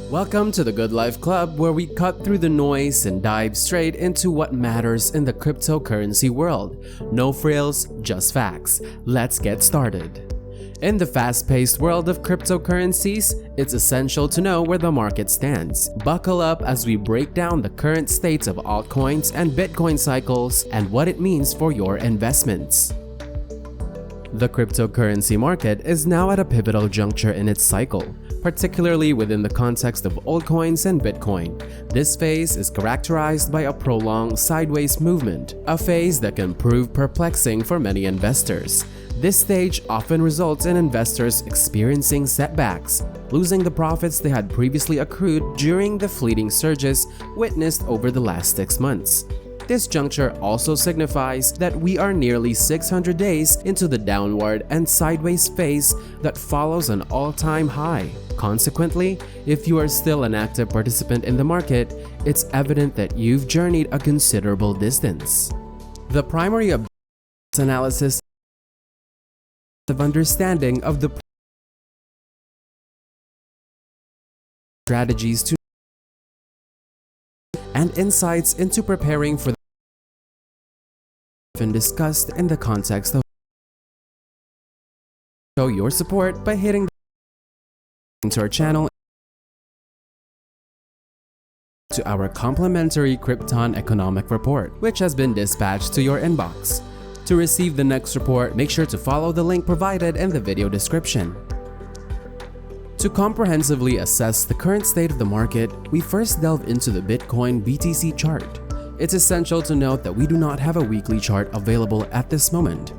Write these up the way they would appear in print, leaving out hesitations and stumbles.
Welcome to the Good Life Club, where we cut through the noise and dive straight into what matters in the cryptocurrency world. No frills, just facts. Let's get started. In the fast-paced world of cryptocurrencies, it's essential to know where the market stands. Buckle up as we break down the current states of altcoins and Bitcoin cycles and what it means for your investments. The cryptocurrency market is now at a pivotal juncture in its cycle, particularly within the context of altcoins and Bitcoin. This phase is characterized by a prolonged sideways movement, a phase that can prove perplexing for many investors. This stage often results in investors experiencing setbacks, losing the profits they had previously accrued during the fleeting surges witnessed over the last 6 months. This juncture also signifies that we are nearly 600 days into the downward and sideways phase that follows an all-time high. Consequently, if you are still an active participant in the market, it's evident that you've journeyed a considerable distance. The primary objective of analysis of understanding of the strategies to and insights into preparing for and discussed in the context of show your support by hitting into our channel to our complimentary Krypton Economic Report, which has been dispatched to your inbox. To receive the next report, make sure to follow the link provided in the video description. To comprehensively assess the current state of the market, we first delve into the Bitcoin BTC chart. It's essential to note that we do not have a weekly chart available at this moment.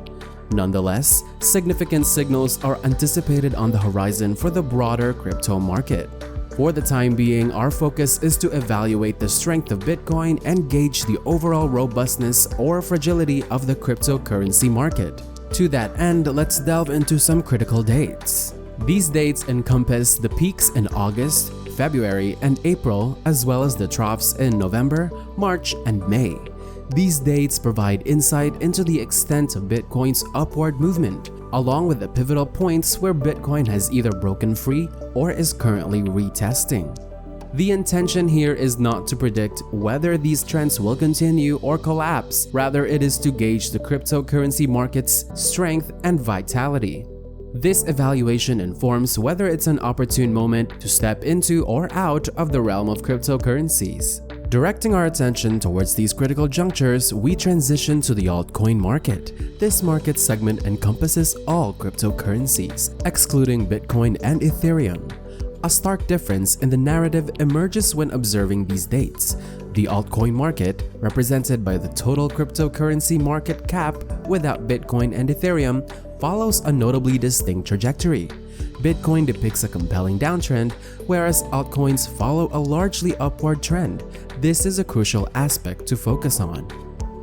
Nonetheless, significant signals are anticipated on the horizon for the broader crypto market. For the time being, our focus is to evaluate the strength of Bitcoin and gauge the overall robustness or fragility of the cryptocurrency market. To that end, let's delve into some critical dates. These dates encompass the peaks in August, February, and April, as well as the troughs in November, March, and May. These dates provide insight into the extent of Bitcoin's upward movement, along with the pivotal points where Bitcoin has either broken free or is currently retesting. The intention here is not to predict whether these trends will continue or collapse, rather it is to gauge the cryptocurrency market's strength and vitality. This evaluation informs whether it's an opportune moment to step into or out of the realm of cryptocurrencies. Directing our attention towards these critical junctures, we transition to the altcoin market. This market segment encompasses all cryptocurrencies, excluding Bitcoin and Ethereum. A stark difference in the narrative emerges when observing these dates. The altcoin market, represented by the total cryptocurrency market cap without Bitcoin and Ethereum, follows a notably distinct trajectory. Bitcoin depicts a compelling downtrend, whereas altcoins follow a largely upward trend. This is a crucial aspect to focus on.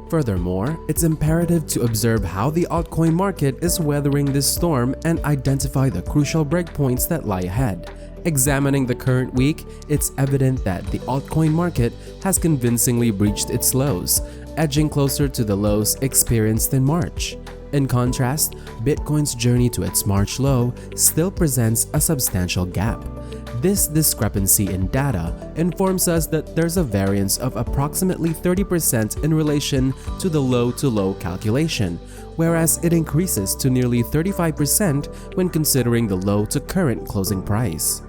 Furthermore, it's imperative to observe how the altcoin market is weathering this storm and identify the crucial breakpoints that lie ahead. Examining the current week, it's evident that the altcoin market has convincingly breached its lows, edging closer to the lows experienced in March. In contrast, Bitcoin's journey to its March low still presents a substantial gap. This discrepancy in data informs us that there's a variance of approximately 30% in relation to the low-to-low calculation, whereas it increases to nearly 35% when considering the low-to-current closing price.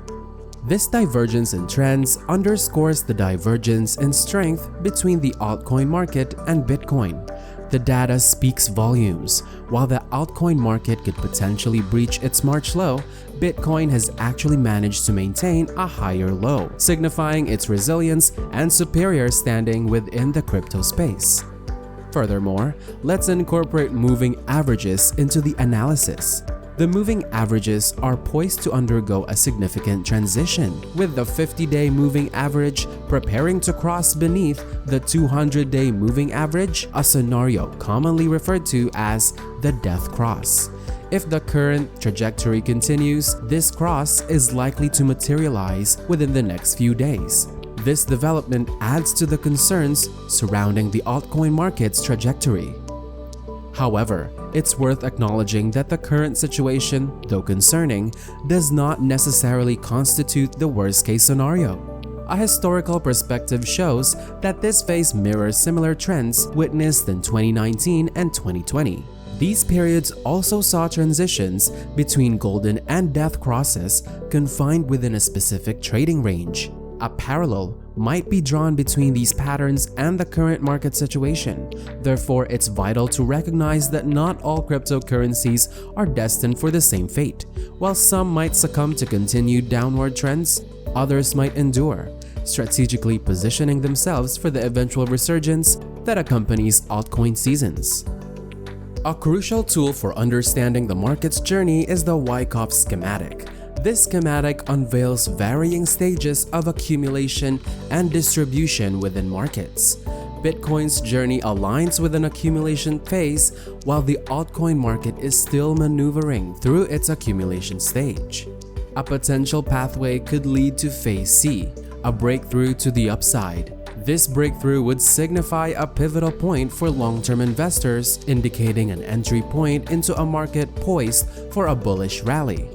This divergence in trends underscores the divergence in strength between the altcoin market and Bitcoin. The data speaks volumes. While the altcoin market could potentially breach its March low, Bitcoin has actually managed to maintain a higher low, signifying its resilience and superior standing within the crypto space. Furthermore, let's incorporate moving averages into the analysis. The moving averages are poised to undergo a significant transition, with the 50-day moving average preparing to cross beneath the 200-day moving average, a scenario commonly referred to as the death cross. If the current trajectory continues, this cross is likely to materialize within the next few days. This development adds to the concerns surrounding the altcoin market's trajectory. However, it's worth acknowledging that the current situation, though concerning, does not necessarily constitute the worst-case scenario. A historical perspective shows that this phase mirrors similar trends witnessed in 2019 and 2020. These periods also saw transitions between golden and death crosses confined within a specific trading range. A parallel might be drawn between these patterns and the current market situation. Therefore, it's vital to recognize that not all cryptocurrencies are destined for the same fate. While some might succumb to continued downward trends, others might endure, strategically positioning themselves for the eventual resurgence that accompanies altcoin seasons. A crucial tool for understanding the market's journey is the Wyckoff schematic. This schematic unveils varying stages of accumulation and distribution within markets. Bitcoin's journey aligns with an accumulation phase, while the altcoin market is still maneuvering through its accumulation stage. A potential pathway could lead to Phase C, a breakthrough to the upside. This breakthrough would signify a pivotal point for long-term investors, indicating an entry point into a market poised for a bullish rally.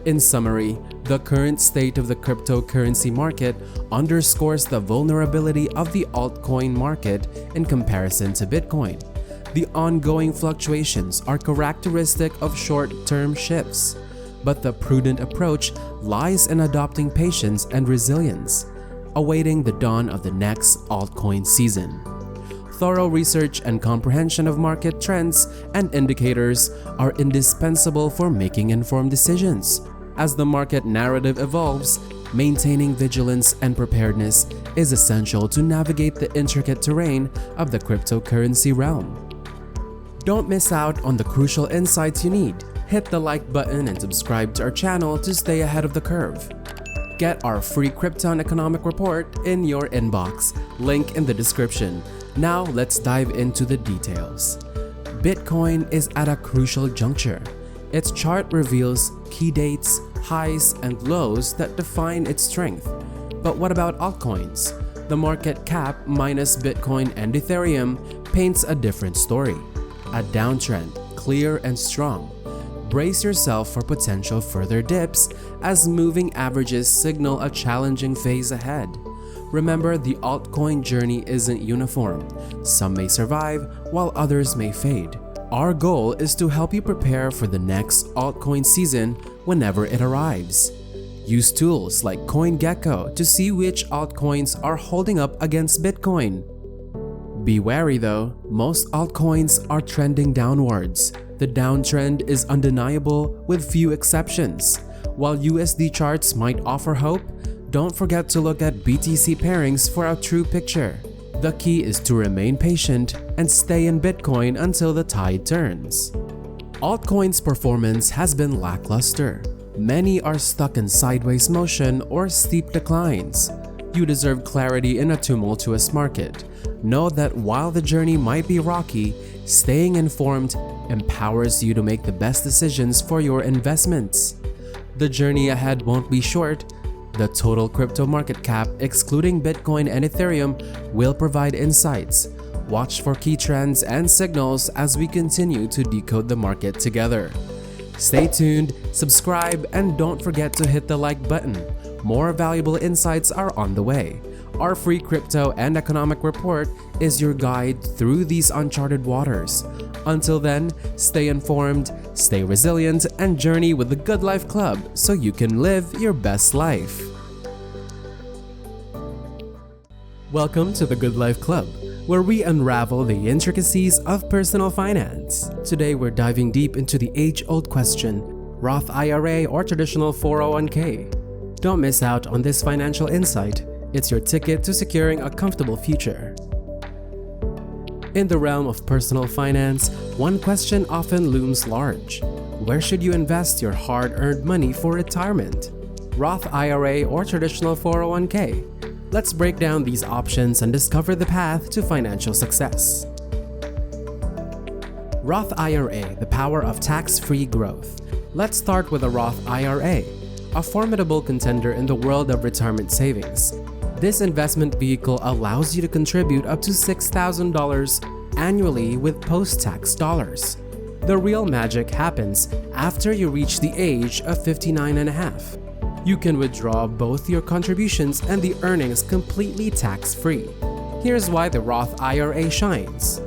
In summary, the current state of the cryptocurrency market underscores the vulnerability of the altcoin market in comparison to Bitcoin. The ongoing fluctuations are characteristic of short-term shifts, but the prudent approach lies in adopting patience and resilience, awaiting the dawn of the next altcoin season. Thorough research and comprehension of market trends and indicators are indispensable for making informed decisions. As the market narrative evolves, maintaining vigilance and preparedness is essential to navigate the intricate terrain of the cryptocurrency realm. Don't miss out on the crucial insights you need. Hit the like button and subscribe to our channel to stay ahead of the curve. Get our free Krypton economic report in your inbox, link in the description. Now let's dive into the details. Bitcoin is at a crucial juncture. Its chart reveals key dates, highs, and lows that define its strength. But what about altcoins? The market cap minus Bitcoin and Ethereum paints a different story. A downtrend, clear and strong. Brace yourself for potential further dips as moving averages signal a challenging phase ahead. Remember, the altcoin journey isn't uniform. Some may survive, while others may fade. Our goal is to help you prepare for the next altcoin season whenever it arrives. Use tools like CoinGecko to see which altcoins are holding up against Bitcoin. Be wary though, most altcoins are trending downwards. The downtrend is undeniable with few exceptions. While USD charts might offer hope, don't forget to look at BTC pairings for a true picture. The key is to remain patient and stay in Bitcoin until the tide turns. Altcoins' performance has been lackluster. Many are stuck in sideways motion or steep declines. You deserve clarity in a tumultuous market. Know that while the journey might be rocky, staying informed empowers you to make the best decisions for your investments. The journey ahead won't be short. The total crypto market cap, excluding Bitcoin and Ethereum, will provide insights. Watch for key trends and signals as we continue to decode the market together. Stay tuned, subscribe, and don't forget to hit the like button. More valuable insights are on the way. Our free crypto and economic report is your guide through these uncharted waters. Until then, stay informed, stay resilient, and journey with the Good Life Club so you can live your best life. Welcome to the Good Life Club, where we unravel the intricacies of personal finance. Today, we're diving deep into the age-old question, Roth IRA or traditional 401k. Don't miss out on this financial insight. It's your ticket to securing a comfortable future. In the realm of personal finance, one question often looms large. Where should you invest your hard-earned money for retirement? Roth IRA or traditional 401k? Let's break down these options and discover the path to financial success. Roth IRA, the power of tax-free growth. Let's start with a Roth IRA, a formidable contender in the world of retirement savings. This investment vehicle allows you to contribute up to $6,000 annually with post-tax dollars. The real magic happens after you reach the age of 59 and a half. You can withdraw both your contributions and the earnings completely tax-free. Here's why the Roth IRA shines.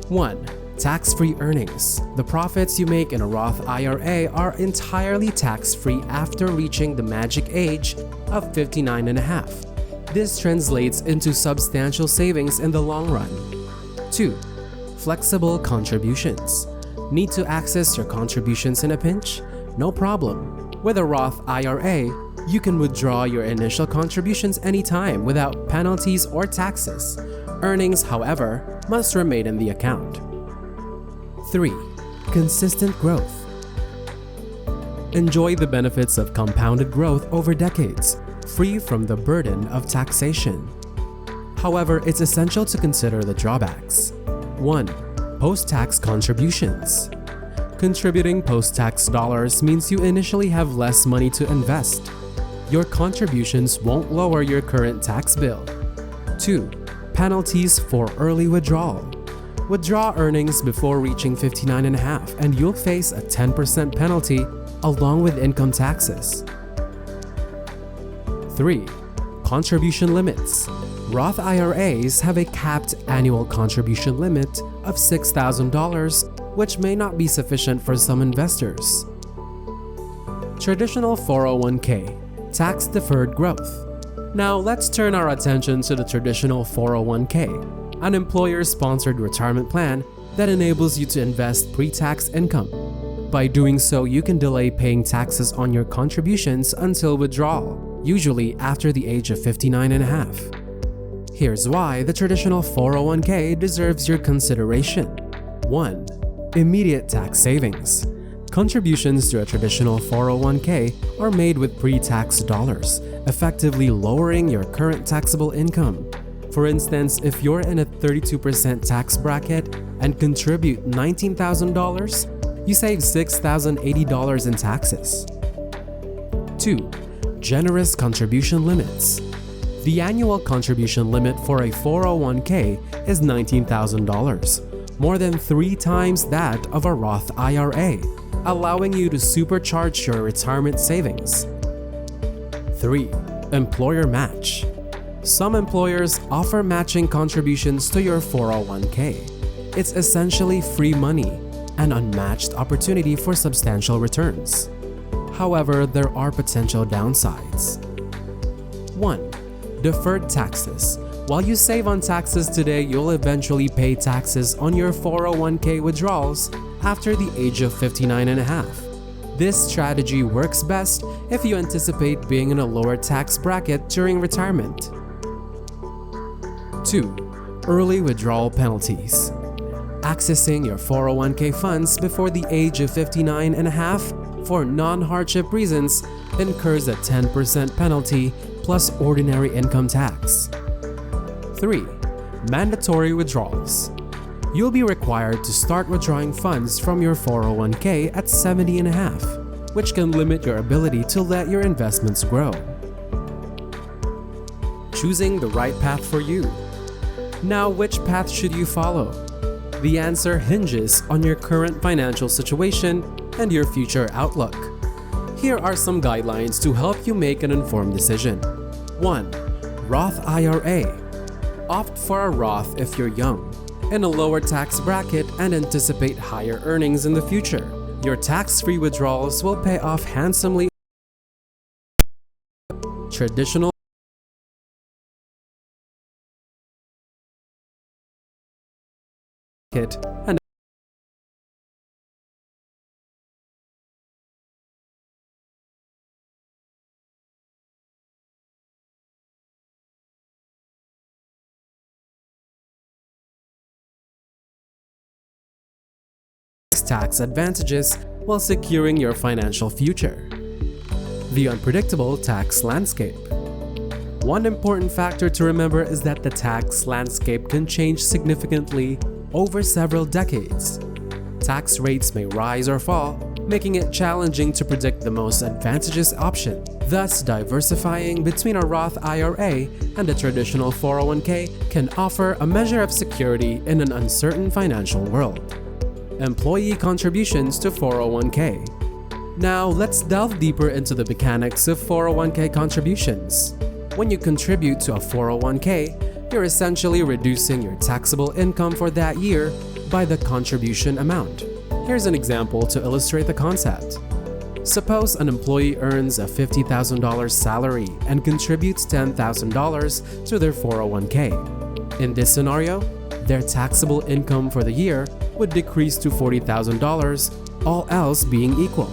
1. Tax-free earnings. The profits you make in a Roth IRA are entirely tax-free after reaching the magic age of 59 and a half. This translates into substantial savings in the long run. 2. Flexible contributions. Need to access your contributions in a pinch? No problem. With a Roth IRA, you can withdraw your initial contributions anytime without penalties or taxes. Earnings, however, must remain in the account. 3. Consistent growth. Enjoy the benefits of compounded growth over decades, free from the burden of taxation. However, it's essential to consider the drawbacks. 1. Post-tax contributions. Contributing post-tax dollars means you initially have less money to invest. Your contributions won't lower your current tax bill. 2. Penalties for early withdrawal. Withdraw earnings before reaching 59 and a half and you'll face a 10% penalty along with income taxes. 3. Contribution limits. Roth IRAs have a capped annual contribution limit of $6,000, which may not be sufficient for some investors. Traditional 401k, tax-deferred growth. Now let's turn our attention to the traditional 401k, an employer-sponsored retirement plan that enables you to invest pre-tax income. By doing so, you can delay paying taxes on your contributions until withdrawal, usually after the age of 59 and a half. Here's why the traditional 401k deserves your consideration. 1. Immediate tax savings. Contributions to a traditional 401k are made with pre-tax dollars, effectively lowering your current taxable income. For instance, if you're in a 32% tax bracket and contribute $19,000, you save $6,080 in taxes. 2. Generous contribution limits. The annual contribution limit for a 401k is $19,000, more than 3 times that of a Roth IRA, allowing you to supercharge your retirement savings. 3. Employer match. Some employers offer matching contributions to your 401k. It's essentially free money, an unmatched opportunity for substantial returns. However, there are potential downsides. 1. Deferred taxes. While you save on taxes today, you'll eventually pay taxes on your 401k withdrawals after the age of 59 and a half. This strategy works best if you anticipate being in a lower tax bracket during retirement. 2. Early withdrawal penalties. Accessing your 401k funds before the age of 59 and a half for non-hardship reasons incurs a 10% penalty plus ordinary income tax. 3. Mandatory withdrawals. You'll be required to start withdrawing funds from your 401k at 70 and a half, which can limit your ability to let your investments grow. Choosing the right path for you. Now, which path should you follow? The answer hinges on your current financial situation and your future outlook. Here are some guidelines to help you make an informed decision. 1. Roth IRA. Opt for a Roth if you're young, in a lower tax bracket, and anticipate higher earnings in the future. Your tax-free withdrawals will pay off handsomely. Traditional and tax advantages while securing your financial future. The unpredictable tax landscape. One important factor to remember is that the tax landscape can change significantly over several decades. Tax rates may rise or fall, making it challenging to predict the most advantageous option. Thus, diversifying between a Roth IRA and a traditional 401k can offer a measure of security in an uncertain financial world. Employee contributions to 401k. Now, let's delve deeper into the mechanics of 401k contributions. When you contribute to a 401k, you're essentially reducing your taxable income for that year by the contribution amount. Here's an example to illustrate the concept. Suppose an employee earns a $50,000 salary and contributes $10,000 to their 401k. In this scenario, their taxable income for the year would decrease to $40,000, all else being equal.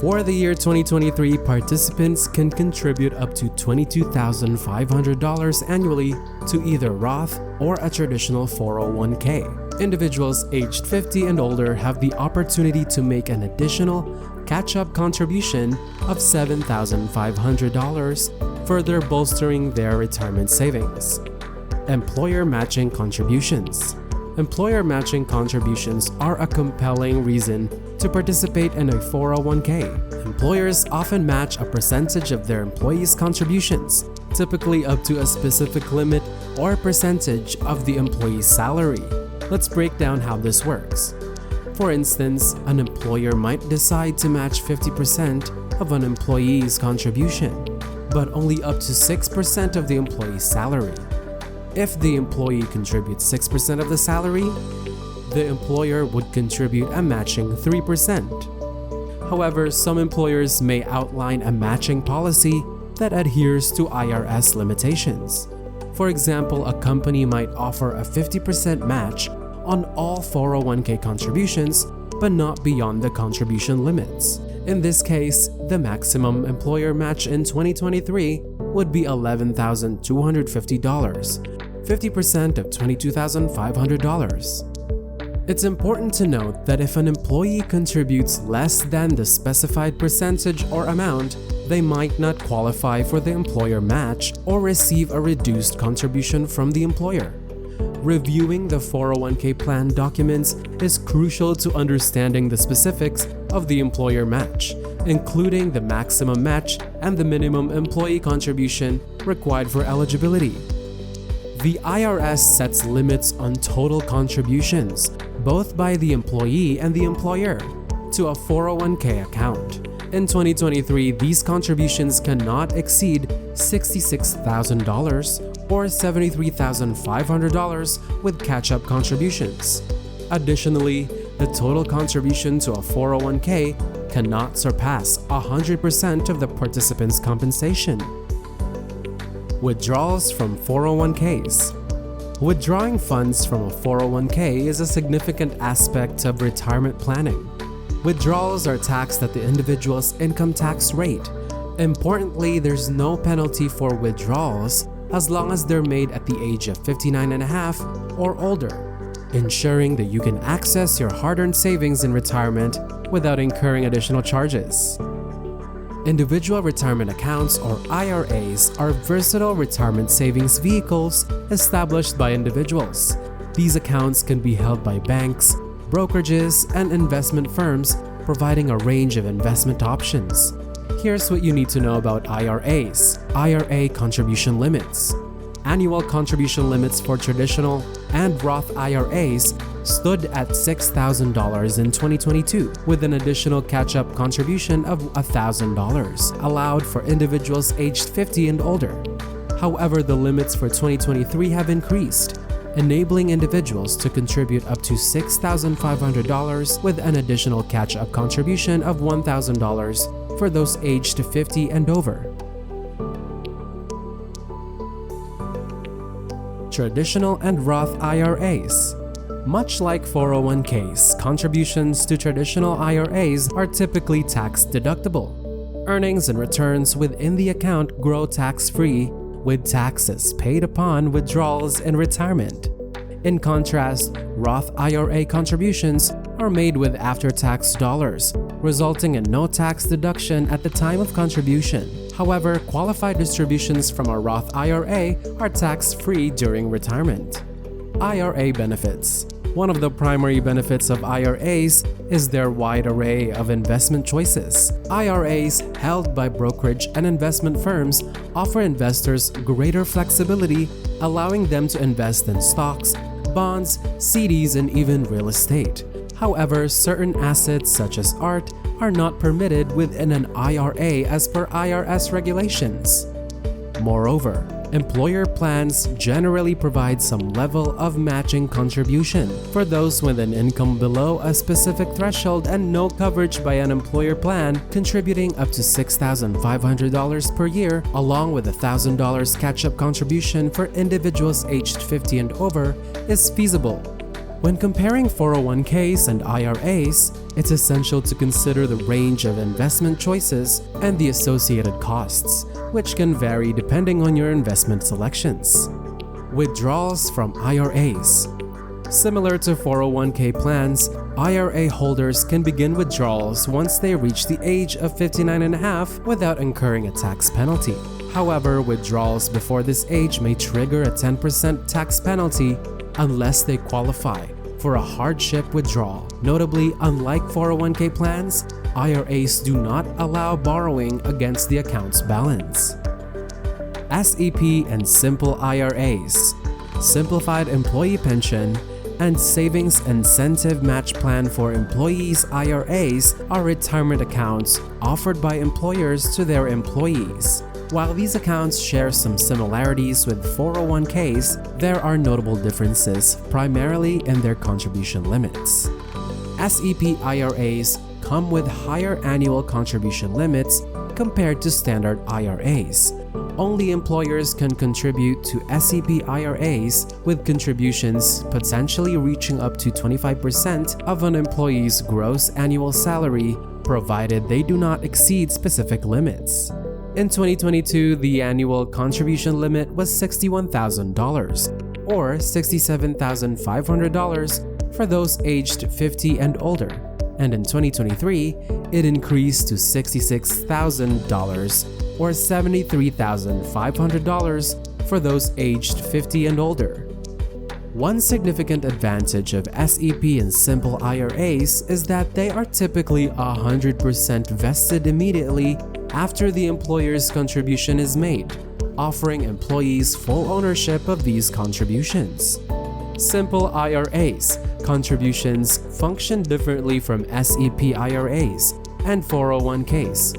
For the year 2023, participants can contribute up to $22,500 annually to either Roth or a traditional 401k. Individuals aged 50 and older have the opportunity to make an additional catch-up contribution of $7,500, further bolstering their retirement savings. Employer matching contributions. Employer matching contributions are a compelling reason to participate in a 401k. Employers often match a percentage of their employees' contributions, typically up to a specific limit or percentage of the employee's salary. Let's break down how this works. For instance, an employer might decide to match 50% of an employee's contribution, but only up to 6% of the employee's salary. If the employee contributes 6% of the salary, the employer would contribute a matching 3%. However, some employers may outline a matching policy that adheres to IRS limitations. For example, a company might offer a 50% match on all 401k contributions, but not beyond the contribution limits. In this case, the maximum employer match in 2023 would be $11,250, 50% of $22,500. It's important to note that if an employee contributes less than the specified percentage or amount, they might not qualify for the employer match or receive a reduced contribution from the employer. Reviewing the 401k plan documents is crucial to understanding the specifics of the employer match, including the maximum match and the minimum employee contribution required for eligibility. The IRS sets limits on total contributions, both by the employee and the employer, to a 401k account. In 2023, these contributions cannot exceed $66,000 or $73,500 with catch-up contributions. Additionally, the total contribution to a 401k cannot surpass 100% of the participant's compensation. Withdrawals from 401ks. Withdrawing funds from a 401k is a significant aspect of retirement planning. Withdrawals are taxed at the individual's income tax rate. Importantly, there's no penalty for withdrawals as long as they're made at the age of 59.5 or older, ensuring that you can access your hard-earned savings in retirement without incurring additional charges. Individual retirement accounts, or IRAs, are versatile retirement savings vehicles established by individuals. These accounts can be held by banks, brokerages, and investment firms, providing a range of investment options. Here's what you need to know about IRAs. IRA contribution limits. Annual contribution limits for traditional and Roth IRAs stood at $6,000 in 2022, with an additional catch-up contribution of $1,000 allowed for individuals aged 50 and older. However, the limits for 2023 have increased, enabling individuals to contribute up to $6,500 with an additional catch-up contribution of $1,000 for those aged 50 and over. Traditional and Roth IRAs. Much like 401ks, contributions to traditional IRAs are typically tax-deductible. Earnings and returns within the account grow tax-free, with taxes paid upon withdrawals in retirement. In contrast, Roth IRA contributions are made with after-tax dollars, resulting in no tax deduction at the time of contribution. However, qualified distributions from a Roth IRA are tax-free during retirement. IRA benefits. One of the primary benefits of IRAs is their wide array of investment choices. IRAs held by brokerage and investment firms offer investors greater flexibility, allowing them to invest in stocks, bonds, CDs, and even real estate. However, certain assets such as art are not permitted within an IRA as per IRS regulations. Moreover, employer plans generally provide some level of matching contribution for those with an income below a specific threshold and no coverage by an employer plan, contributing up to $6,500 per year, along with a $1,000 catch-up contribution for individuals aged 50 and over, is feasible. When comparing 401ks and IRAs, it's essential to consider the range of investment choices and the associated costs, which can vary depending on your investment selections. Withdrawals from IRAs. Similar to 401k plans, IRA holders can begin withdrawals once they reach the age of 59 and a half without incurring a tax penalty. However, withdrawals before this age may trigger a 10% tax penalty unless they qualify for a hardship withdrawal. Notably, unlike 401k plans, IRAs do not allow borrowing against the account's balance. SEP and simple IRAs, simplified employee pension, and savings incentive match plan for employees' IRAs are retirement accounts offered by employers to their employees. While these accounts share some similarities with 401ks, there are notable differences, primarily in their contribution limits. SEP IRAs come with higher annual contribution limits compared to standard IRAs. Only employers can contribute to SEP IRAs, with contributions potentially reaching up to 25% of an employee's gross annual salary, provided they do not exceed specific limits. In 2022, the annual contribution limit was $61,000, or $67,500 for those aged 50 and older, and in 2023, it increased to $66,000, or $73,500 for those aged 50 and older. One significant advantage of SEP and simple IRAs is that they are typically 100% vested immediately after the employer's contribution is made, offering employees full ownership of these contributions. Simple IRAs contributions function differently from SEP IRAs and 401ks.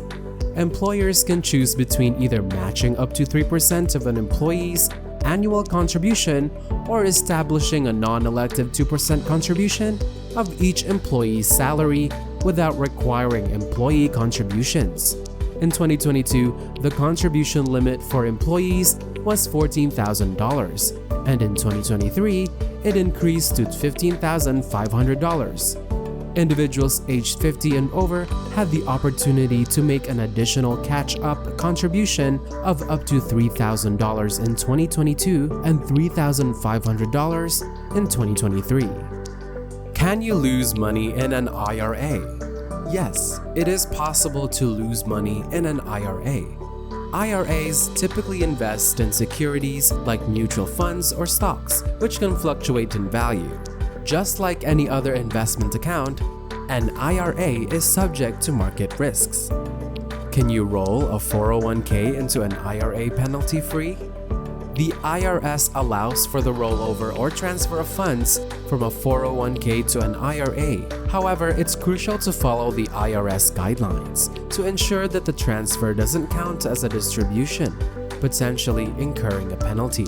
Employers can choose between either matching up to 3% of an employee's annual contribution or establishing a non-elective 2% contribution of each employee's salary without requiring employee contributions. In 2022, the contribution limit for employees was $14,000, and in 2023, it increased to $15,500. Individuals aged 50 and over had the opportunity to make an additional catch-up contribution of up to $3,000 in 2022 and $3,500 in 2023. Can you lose money in an IRA? Yes, it is possible to lose money in an IRA. IRAs typically invest in securities like mutual funds or stocks, which can fluctuate in value. Just like any other investment account, an IRA is subject to market risks. Can you roll a 401k into an IRA penalty-free? The IRS allows for the rollover or transfer of funds from a 401k to an IRA. However, it's crucial to follow the IRS guidelines to ensure that the transfer doesn't count as a distribution, potentially incurring a penalty.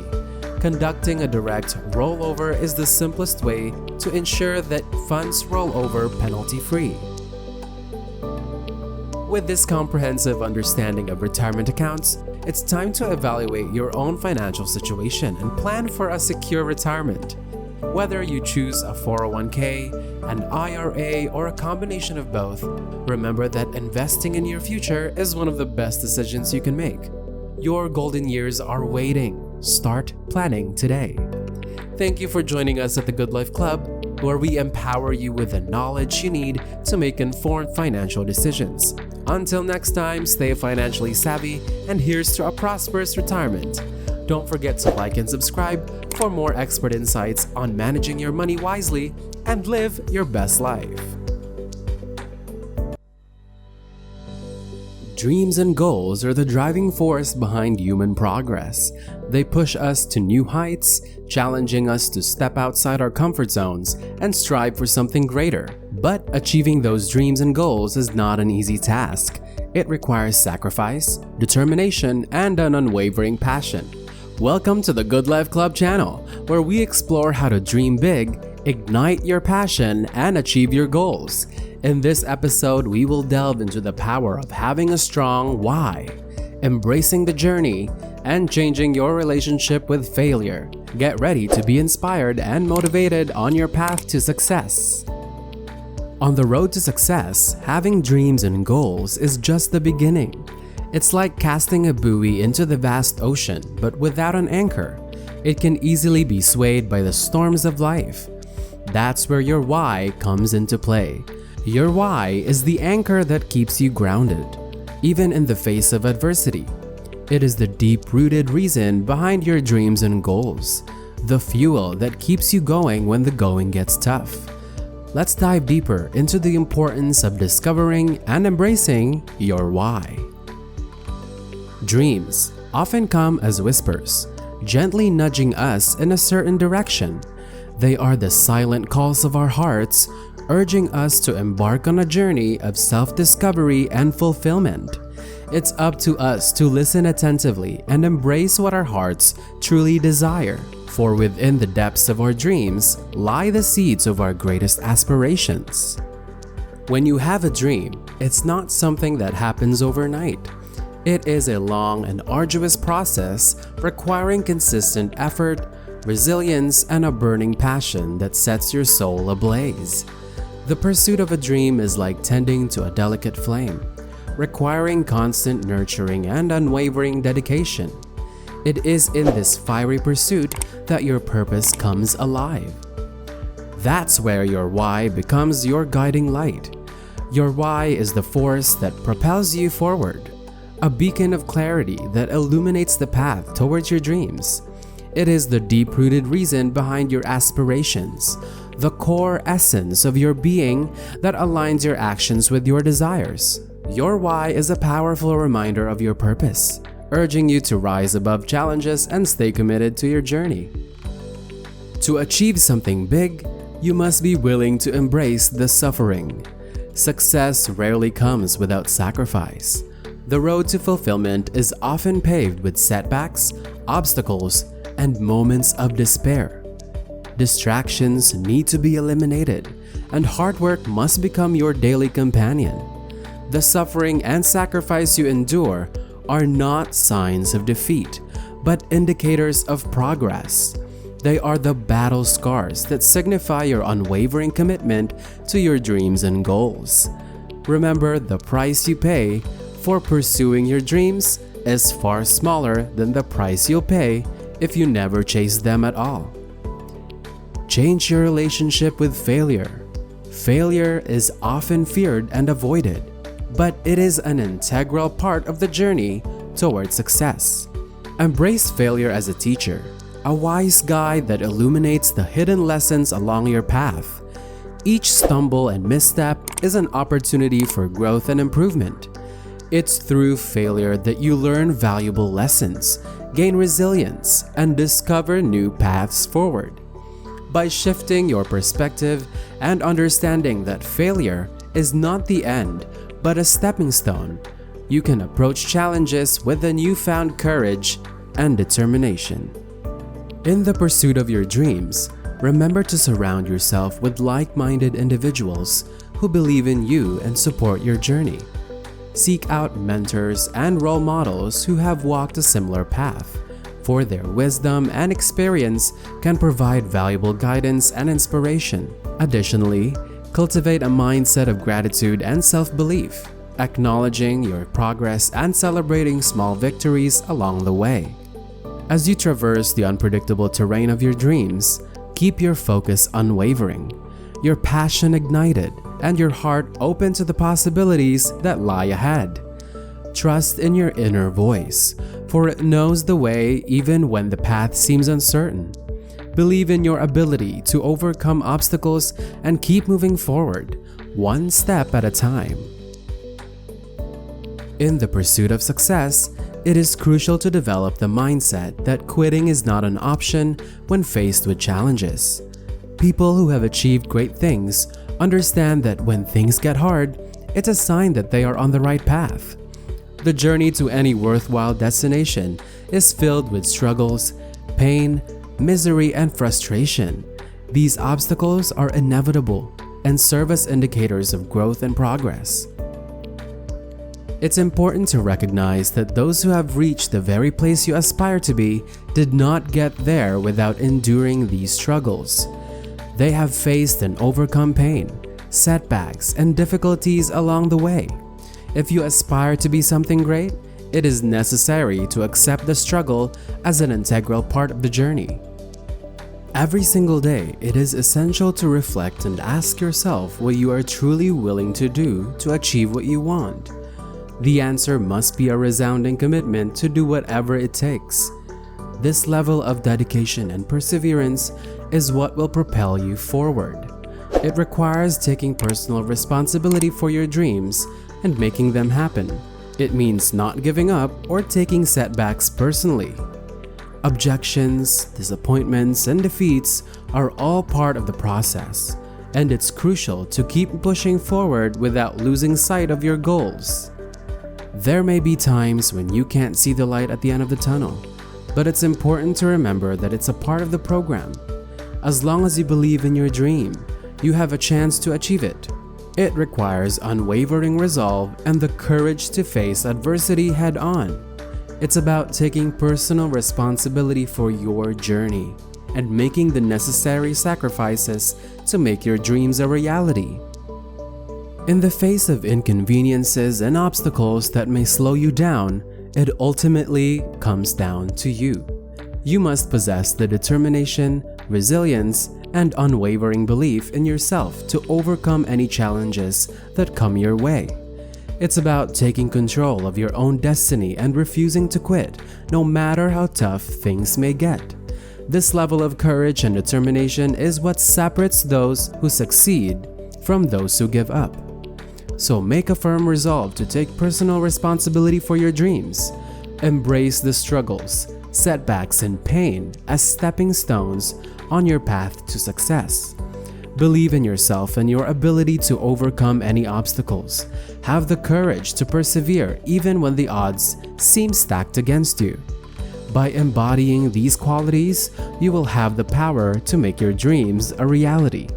Conducting a direct rollover is the simplest way to ensure that funds roll over penalty-free. With this comprehensive understanding of retirement accounts, it's time to evaluate your own financial situation and plan for a secure retirement. Whether you choose a 401k, an IRA, or a combination of both, remember that investing in your future is one of the best decisions you can make. Your golden years are waiting. Start planning today. Thank you for joining us at the Good Life Club, where we empower you with the knowledge you need to make informed financial decisions. Until next time, stay financially savvy, and here's to a prosperous retirement. Don't forget to like and subscribe for more expert insights on managing your money wisely and live your best life. Dreams and goals are the driving force behind human progress. They push us to new heights, challenging us to step outside our comfort zones and strive for something greater. But achieving those dreams and goals is not an easy task. It requires sacrifice, determination, and an unwavering passion. Welcome to the Good Life Club channel, where we explore how to dream big, ignite your passion, and achieve your goals. In this episode, we will delve into the power of having a strong why, embracing the journey, and changing your relationship with failure. Get ready to be inspired and motivated on your path to success. On the road to success, having dreams and goals is just the beginning. It's like casting a buoy into the vast ocean, but without an anchor. It can easily be swayed by the storms of life. That's where your why comes into play. Your why is the anchor that keeps you grounded, even in the face of adversity. It is the deep-rooted reason behind your dreams and goals, the fuel that keeps you going when the going gets tough. Let's dive deeper into the importance of discovering and embracing your why. Dreams often come as whispers, gently nudging us in a certain direction. They are the silent calls of our hearts, urging us to embark on a journey of self-discovery and fulfillment. It's up to us to listen attentively and embrace what our hearts truly desire. For within the depths of our dreams lie the seeds of our greatest aspirations. When you have a dream, it's not something that happens overnight. It is a long and arduous process requiring consistent effort, resilience, and a burning passion that sets your soul ablaze. The pursuit of a dream is like tending to a delicate flame, requiring constant nurturing and unwavering dedication. It is in this fiery pursuit that your purpose comes alive. That's where your why becomes your guiding light. Your why is the force that propels you forward, a beacon of clarity that illuminates the path towards your dreams. It is the deep-rooted reason behind your aspirations, the core essence of your being that aligns your actions with your desires. Your why is a powerful reminder of your purpose, urging you to rise above challenges and stay committed to your journey. To achieve something big, you must be willing to embrace the suffering. Success rarely comes without sacrifice. The road to fulfillment is often paved with setbacks, obstacles, and moments of despair. Distractions need to be eliminated, and hard work must become your daily companion. The suffering and sacrifice you endure are not signs of defeat, but indicators of progress. They are the battle scars that signify your unwavering commitment to your dreams and goals. Remember, the price you pay for pursuing your dreams is far smaller than the price you'll pay if you never chase them at all. Change your relationship with failure. Failure is often feared and avoided, but it is an integral part of the journey towards success. Embrace failure as a teacher, a wise guide that illuminates the hidden lessons along your path. Each stumble and misstep is an opportunity for growth and improvement. It's through failure that you learn valuable lessons, gain resilience, and discover new paths forward. By shifting your perspective and understanding that failure is not the end, but a stepping stone, you can approach challenges with a newfound courage and determination. In the pursuit of your dreams, remember to surround yourself with like-minded individuals who believe in you and support your journey. Seek out mentors and role models who have walked a similar path, for their wisdom and experience can provide valuable guidance and inspiration. Additionally, cultivate a mindset of gratitude and self-belief, acknowledging your progress and celebrating small victories along the way. As you traverse the unpredictable terrain of your dreams, keep your focus unwavering, your passion ignited, and your heart open to the possibilities that lie ahead. Trust in your inner voice, for it knows the way even when the path seems uncertain. Believe in your ability to overcome obstacles and keep moving forward, one step at a time. In the pursuit of success, it is crucial to develop the mindset that quitting is not an option when faced with challenges. People who have achieved great things understand that when things get hard, it's a sign that they are on the right path. The journey to any worthwhile destination is filled with struggles, pain, misery, and frustration. These obstacles are inevitable and serve as indicators of growth and progress. It's important to recognize that those who have reached the very place you aspire to be did not get there without enduring these struggles. They have faced and overcome pain, setbacks, and difficulties along the way. If you aspire to be something great, it is necessary to accept the struggle as an integral part of the journey. Every single day, it is essential to reflect and ask yourself what you are truly willing to do to achieve what you want. The answer must be a resounding commitment to do whatever it takes. This level of dedication and perseverance is what will propel you forward. It requires taking personal responsibility for your dreams and making them happen. It means not giving up or taking setbacks personally. Objections, disappointments, and defeats are all part of the process, and it's crucial to keep pushing forward without losing sight of your goals. There may be times when you can't see the light at the end of the tunnel, but it's important to remember that it's a part of the program. As long as you believe in your dream, you have a chance to achieve it. It requires unwavering resolve and the courage to face adversity head on. It's about taking personal responsibility for your journey and making the necessary sacrifices to make your dreams a reality. In the face of inconveniences and obstacles that may slow you down, it ultimately comes down to you. You must possess the determination, resilience, and unwavering belief in yourself to overcome any challenges that come your way. It's about taking control of your own destiny and refusing to quit, no matter how tough things may get. This level of courage and determination is what separates those who succeed from those who give up. So make a firm resolve to take personal responsibility for your dreams. Embrace the struggles, setbacks, and pain as stepping stones on your path to success. Believe in yourself and your ability to overcome any obstacles. Have the courage to persevere even when the odds seem stacked against you. By embodying these qualities, you will have the power to make your dreams a reality.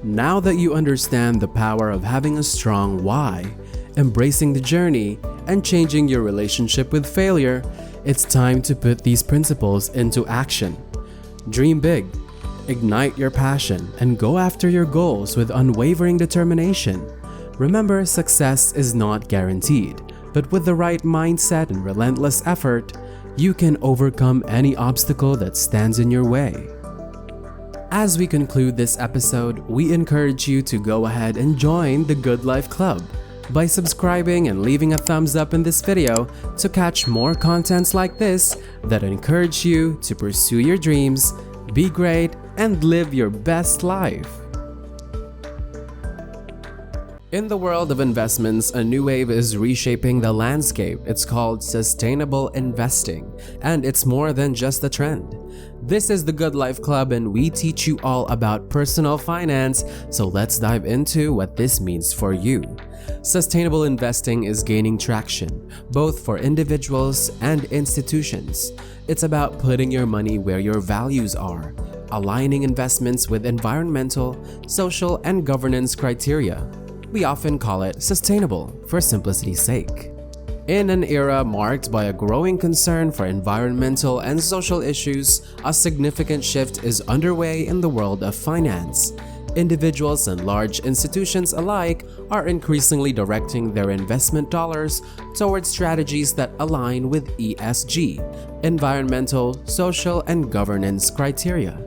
Now that you understand the power of having a strong why, embracing the journey, and changing your relationship with failure, it's time to put these principles into action. Dream big, ignite your passion, and go after your goals with unwavering determination. Remember, success is not guaranteed, but with the right mindset and relentless effort, you can overcome any obstacle that stands in your way. As we conclude this episode, we encourage you to go ahead and join the Good Life Club by subscribing and leaving a thumbs up in this video to catch more contents like this that encourage you to pursue your dreams, be great, and live your best life. In the world of investments, a new wave is reshaping the landscape. It's called sustainable investing, and it's more than just a trend. This is the Good Life Club, and we teach you all about personal finance, so let's dive into what this means for you. Sustainable investing is gaining traction, both for individuals and institutions. It's about putting your money where your values are, aligning investments with environmental, social, and governance criteria. We often call it sustainable for simplicity's sake. In an era marked by a growing concern for environmental and social issues, a significant shift is underway in the world of finance. Individuals and large institutions alike are increasingly directing their investment dollars towards strategies that align with ESG, environmental, social, and governance criteria.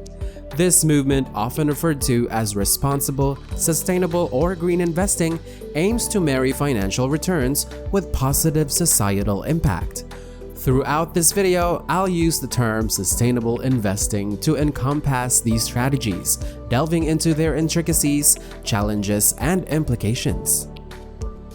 This movement, often referred to as responsible, sustainable, or green investing, aims to marry financial returns with positive societal impact. Throughout this video, I'll use the term sustainable investing to encompass these strategies, delving into their intricacies, challenges, and implications.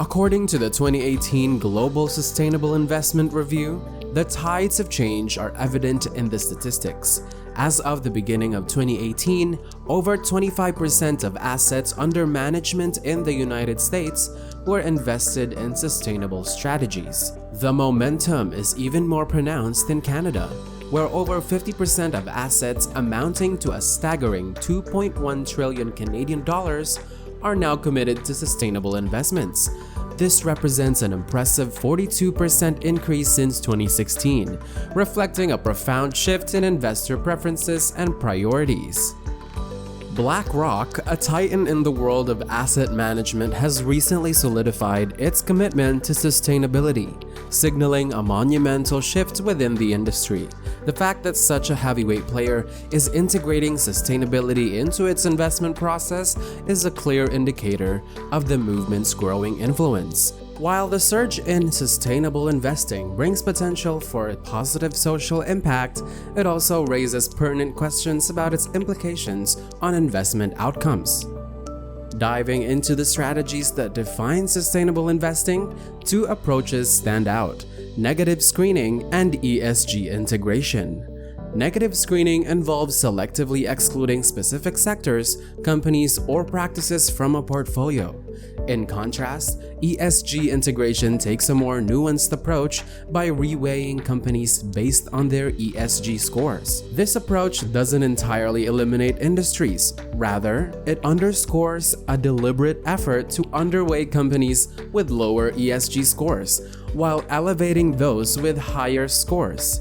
According to the 2018 Global Sustainable Investment Review, the tides of change are evident in the statistics. As of the beginning of 2018, over 25% of assets under management in the United States were invested in sustainable strategies. The momentum is even more pronounced in Canada, where over 50% of assets amounting to a staggering 2.1 trillion Canadian dollars are now committed to sustainable investments. This represents an impressive 42% increase since 2016, reflecting a profound shift in investor preferences and priorities. BlackRock, a titan in the world of asset management, has recently solidified its commitment to sustainability, signaling a monumental shift within the industry. The fact that such a heavyweight player is integrating sustainability into its investment process is a clear indicator of the movement's growing influence. While the surge in sustainable investing brings potential for a positive social impact, it also raises pertinent questions about its implications on investment outcomes. Diving into the strategies that define sustainable investing, two approaches stand out: negative screening and ESG integration. Negative screening involves selectively excluding specific sectors, companies, or practices from a portfolio. In contrast, ESG integration takes a more nuanced approach by reweighing companies based on their ESG scores. This approach doesn't entirely eliminate industries. Rather, it underscores a deliberate effort to underweight companies with lower ESG scores, while elevating those with higher scores.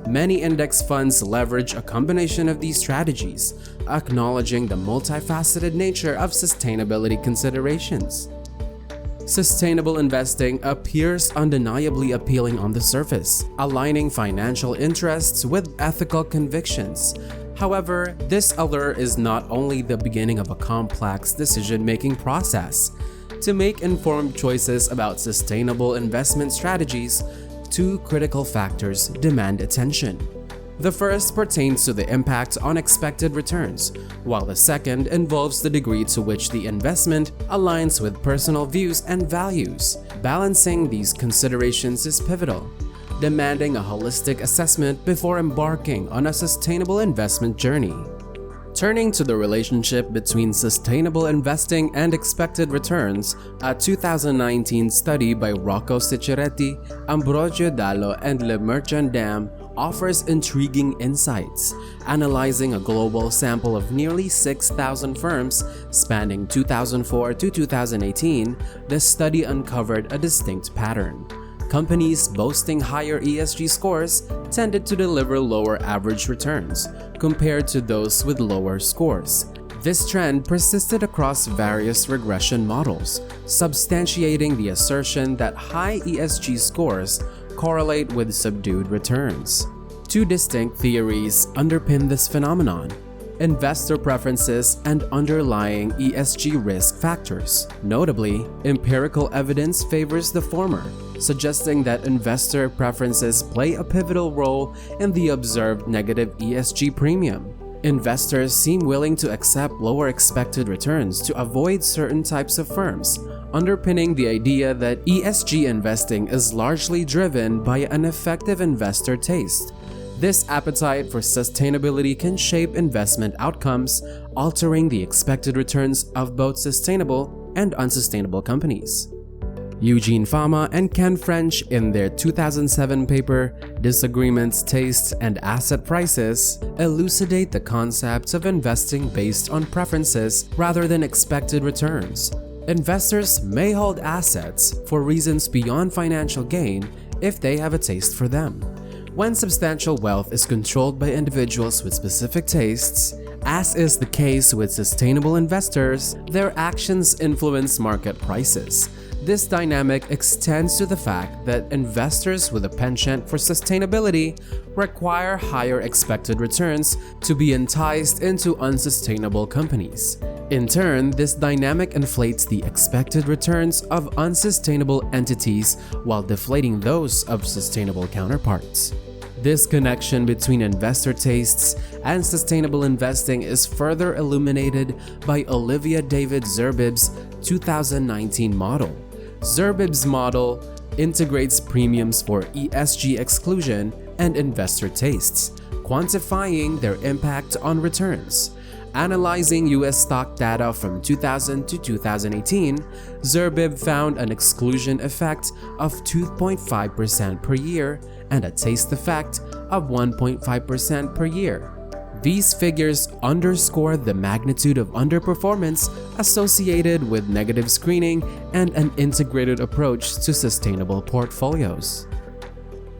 Many index funds leverage a combination of these strategies, acknowledging the multifaceted nature of sustainability considerations. Sustainable investing appears undeniably appealing on the surface, aligning financial interests with ethical convictions. However, this allure is not only the beginning of a complex decision-making process. To make informed choices about sustainable investment strategies, two critical factors demand attention. The first pertains to the impact on expected returns, while the second involves the degree to which the investment aligns with personal views and values. Balancing these considerations is pivotal, demanding a holistic assessment before embarking on a sustainable investment journey. Turning to the relationship between sustainable investing and expected returns, a 2019 study by Rocco Cicciretti, Ambrogio Dallo, and Le Merchant Dam offers intriguing insights. Analyzing a global sample of nearly 6,000 firms spanning 2004 to 2018, the study uncovered a distinct pattern. Companies boasting higher ESG scores tended to deliver lower average returns compared to those with lower scores. This trend persisted across various regression models, substantiating the assertion that high ESG scores correlate with subdued returns. Two distinct theories underpin this phenomenon: investor preferences and underlying ESG risk factors. Notably, empirical evidence favors the former, suggesting that investor preferences play a pivotal role in the observed negative ESG premium. Investors seem willing to accept lower expected returns to avoid certain types of firms, underpinning the idea that ESG investing is largely driven by an effective investor taste. This appetite for sustainability can shape investment outcomes, altering the expected returns of both sustainable and unsustainable companies. Eugene Fama and Ken French, in their 2007 paper Disagreements, Tastes, and Asset Prices, elucidate the concepts of investing based on preferences rather than expected returns. Investors may hold assets for reasons beyond financial gain if they have a taste for them. When substantial wealth is controlled by individuals with specific tastes, as is the case with sustainable investors, their actions influence market prices. This dynamic extends to the fact that investors with a penchant for sustainability require higher expected returns to be enticed into unsustainable companies. In turn, this dynamic inflates the expected returns of unsustainable entities while deflating those of sustainable counterparts. This connection between investor tastes and sustainable investing is further illuminated by Olivia David Zerbib's 2019 model. Zerbib's model integrates premiums for ESG exclusion and investor tastes, quantifying their impact on returns. Analyzing US stock data from 2000 to 2018, Zerbib found an exclusion effect of 2.5% per year and a taste effect of 1.5% per year. These figures underscore the magnitude of underperformance associated with negative screening and an integrated approach to sustainable portfolios.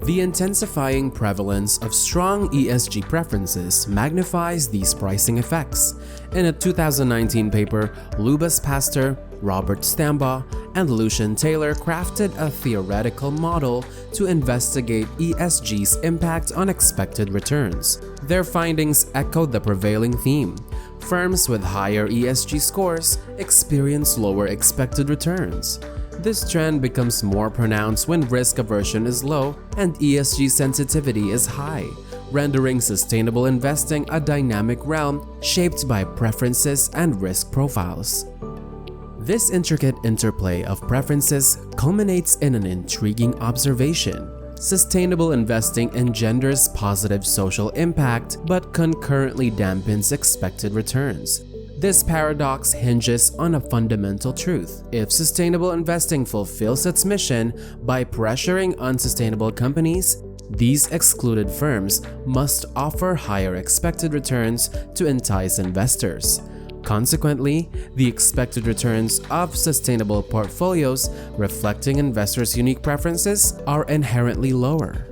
The intensifying prevalence of strong ESG preferences magnifies these pricing effects. In a 2019 paper, Lubas Pastor, Robert Stambaugh, and Lucian Taylor crafted a theoretical model to investigate ESG's impact on expected returns. Their findings echoed the prevailing theme. Firms with higher ESG scores experience lower expected returns. This trend becomes more pronounced when risk aversion is low and ESG sensitivity is high, rendering sustainable investing a dynamic realm shaped by preferences and risk profiles. This intricate interplay of preferences culminates in an intriguing observation. Sustainable investing engenders positive social impact but concurrently dampens expected returns. This paradox hinges on a fundamental truth. If sustainable investing fulfills its mission by pressuring unsustainable companies, these excluded firms must offer higher expected returns to entice investors. Consequently, the expected returns of sustainable portfolios reflecting investors' unique preferences are inherently lower.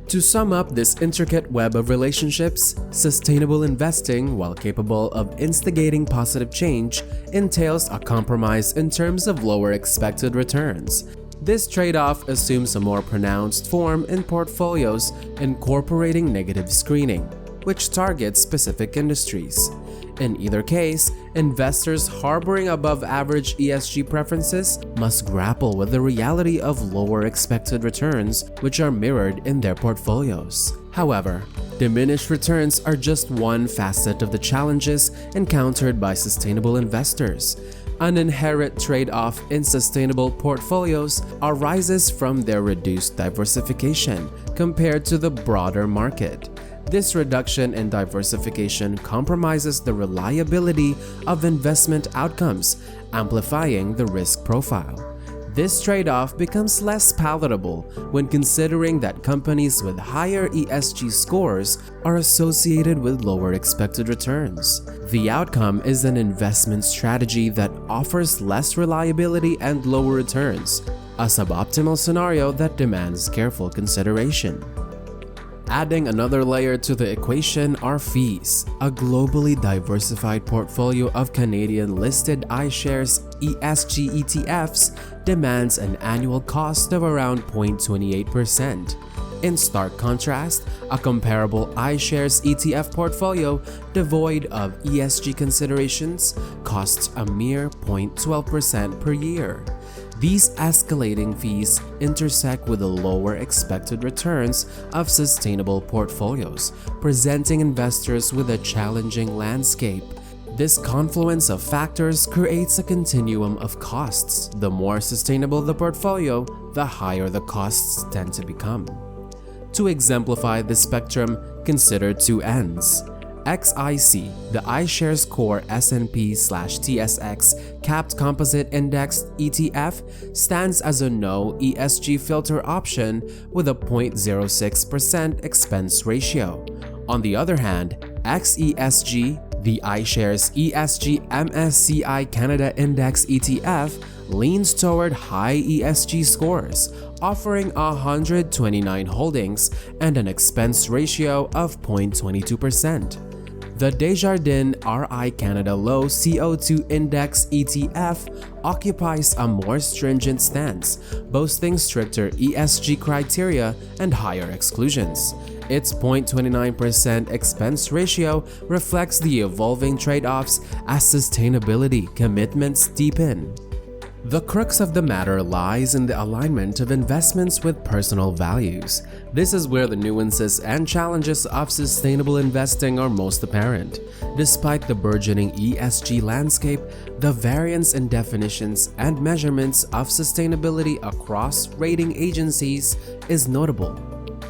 To sum up this intricate web of relationships, sustainable investing, while capable of instigating positive change, entails a compromise in terms of lower expected returns. This trade-off assumes a more pronounced form in portfolios incorporating negative screening, which targets specific industries. In either case, investors harboring above-average ESG preferences must grapple with the reality of lower expected returns, which are mirrored in their portfolios. However, diminished returns are just one facet of the challenges encountered by sustainable investors. An inherent trade-off in sustainable portfolios arises from their reduced diversification compared to the broader market. This reduction in diversification compromises the reliability of investment outcomes, amplifying the risk profile. This trade-off becomes less palatable when considering that companies with higher ESG scores are associated with lower expected returns. The outcome is an investment strategy that offers less reliability and lower returns, a suboptimal scenario that demands careful consideration. Adding another layer to the equation are fees. A globally diversified portfolio of Canadian-listed iShares ESG ETFs demands an annual cost of around 0.28%. In stark contrast, a comparable iShares ETF portfolio devoid of ESG considerations costs a mere 0.12% per year. These escalating fees intersect with the lower expected returns of sustainable portfolios, presenting investors with a challenging landscape. This confluence of factors creates a continuum of costs. The more sustainable the portfolio, the higher the costs tend to become. To exemplify this spectrum, consider two ends. XIC, the iShares Core S&P/TSX Capped Composite Index ETF, stands as a no ESG filter option with a 0.06% expense ratio. On the other hand, XESG, the iShares ESG MSCI Canada Index ETF, leans toward high ESG scores, offering 129 holdings and an expense ratio of 0.22%. The Desjardins RI Canada Low CO2 Index ETF occupies a more stringent stance, boasting stricter ESG criteria and higher exclusions. Its 0.29% expense ratio reflects the evolving trade-offs as sustainability commitments deepen. The crux of the matter lies in the alignment of investments with personal values. This is where the nuances and challenges of sustainable investing are most apparent. Despite the burgeoning ESG landscape, the variance in definitions and measurements of sustainability across rating agencies is notable.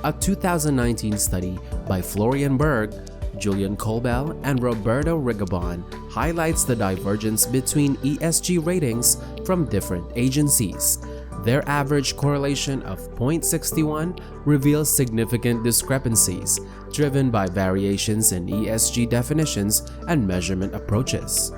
A 2019 study by Florian Berg, Julian Colbell, and Roberto Rigobon highlights the divergence between ESG ratings from different agencies. Their average correlation of 0.61 reveals significant discrepancies, driven by variations in ESG definitions and measurement approaches.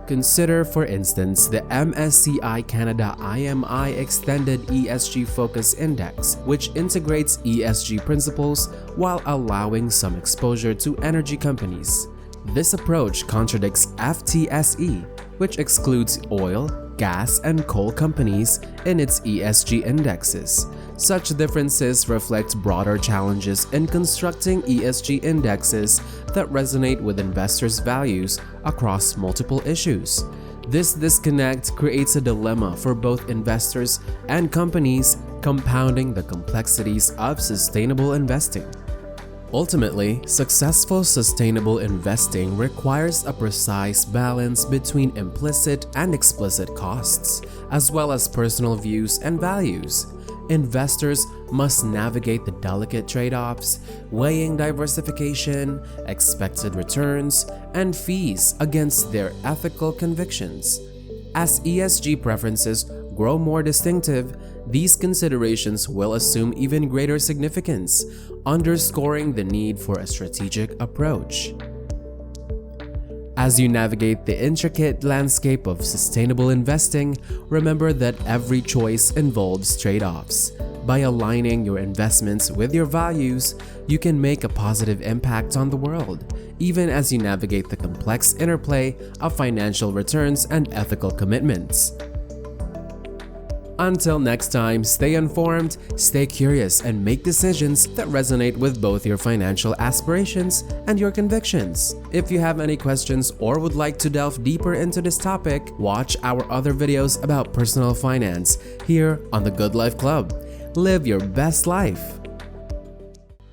Consider, for instance, the MSCI Canada IMI Extended ESG Focus Index, which integrates ESG principles while allowing some exposure to energy companies. This approach contradicts FTSE, which excludes oil, gas, and coal companies in its ESG indexes. Such differences reflect broader challenges in constructing ESG indexes that resonate with investors' values across multiple issues. This disconnect creates a dilemma for both investors and companies, compounding the complexities of sustainable investing. Ultimately, successful sustainable investing requires a precise balance between implicit and explicit costs, as well as personal views and values. Investors must navigate the delicate trade-offs, weighing diversification, expected returns, and fees against their ethical convictions. As ESG preferences grow more distinctive, these considerations will assume even greater significance, underscoring the need for a strategic approach. As you navigate the intricate landscape of sustainable investing, remember that every choice involves trade-offs. By aligning your investments with your values, you can make a positive impact on the world, even as you navigate the complex interplay of financial returns and ethical commitments. Until next time, stay informed, stay curious, and make decisions that resonate with both your financial aspirations and your convictions. If you have any questions or would like to delve deeper into this topic, watch our other videos about personal finance here on the Good Life Club. Live your best life.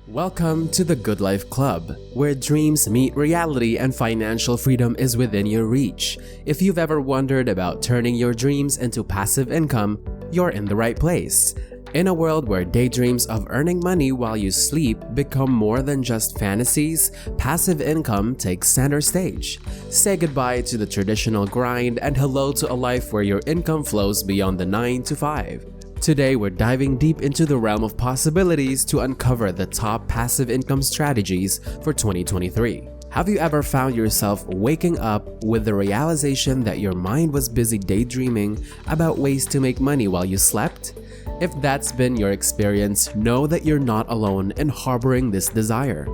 Welcome to the Good Life Club, where dreams meet reality and financial freedom is within your reach. If you've ever wondered about turning your dreams into passive income, you're in the right place. In a world where daydreams of earning money while you sleep become more than just fantasies, passive income takes center stage. Say goodbye to the traditional grind and hello to a life where your income flows beyond the 9 to 5. Today, we're diving deep into the realm of possibilities to uncover the top passive income strategies for 2023. Have you ever found yourself waking up with the realization that your mind was busy daydreaming about ways to make money while you slept? If that's been your experience, know that you're not alone in harboring this desire.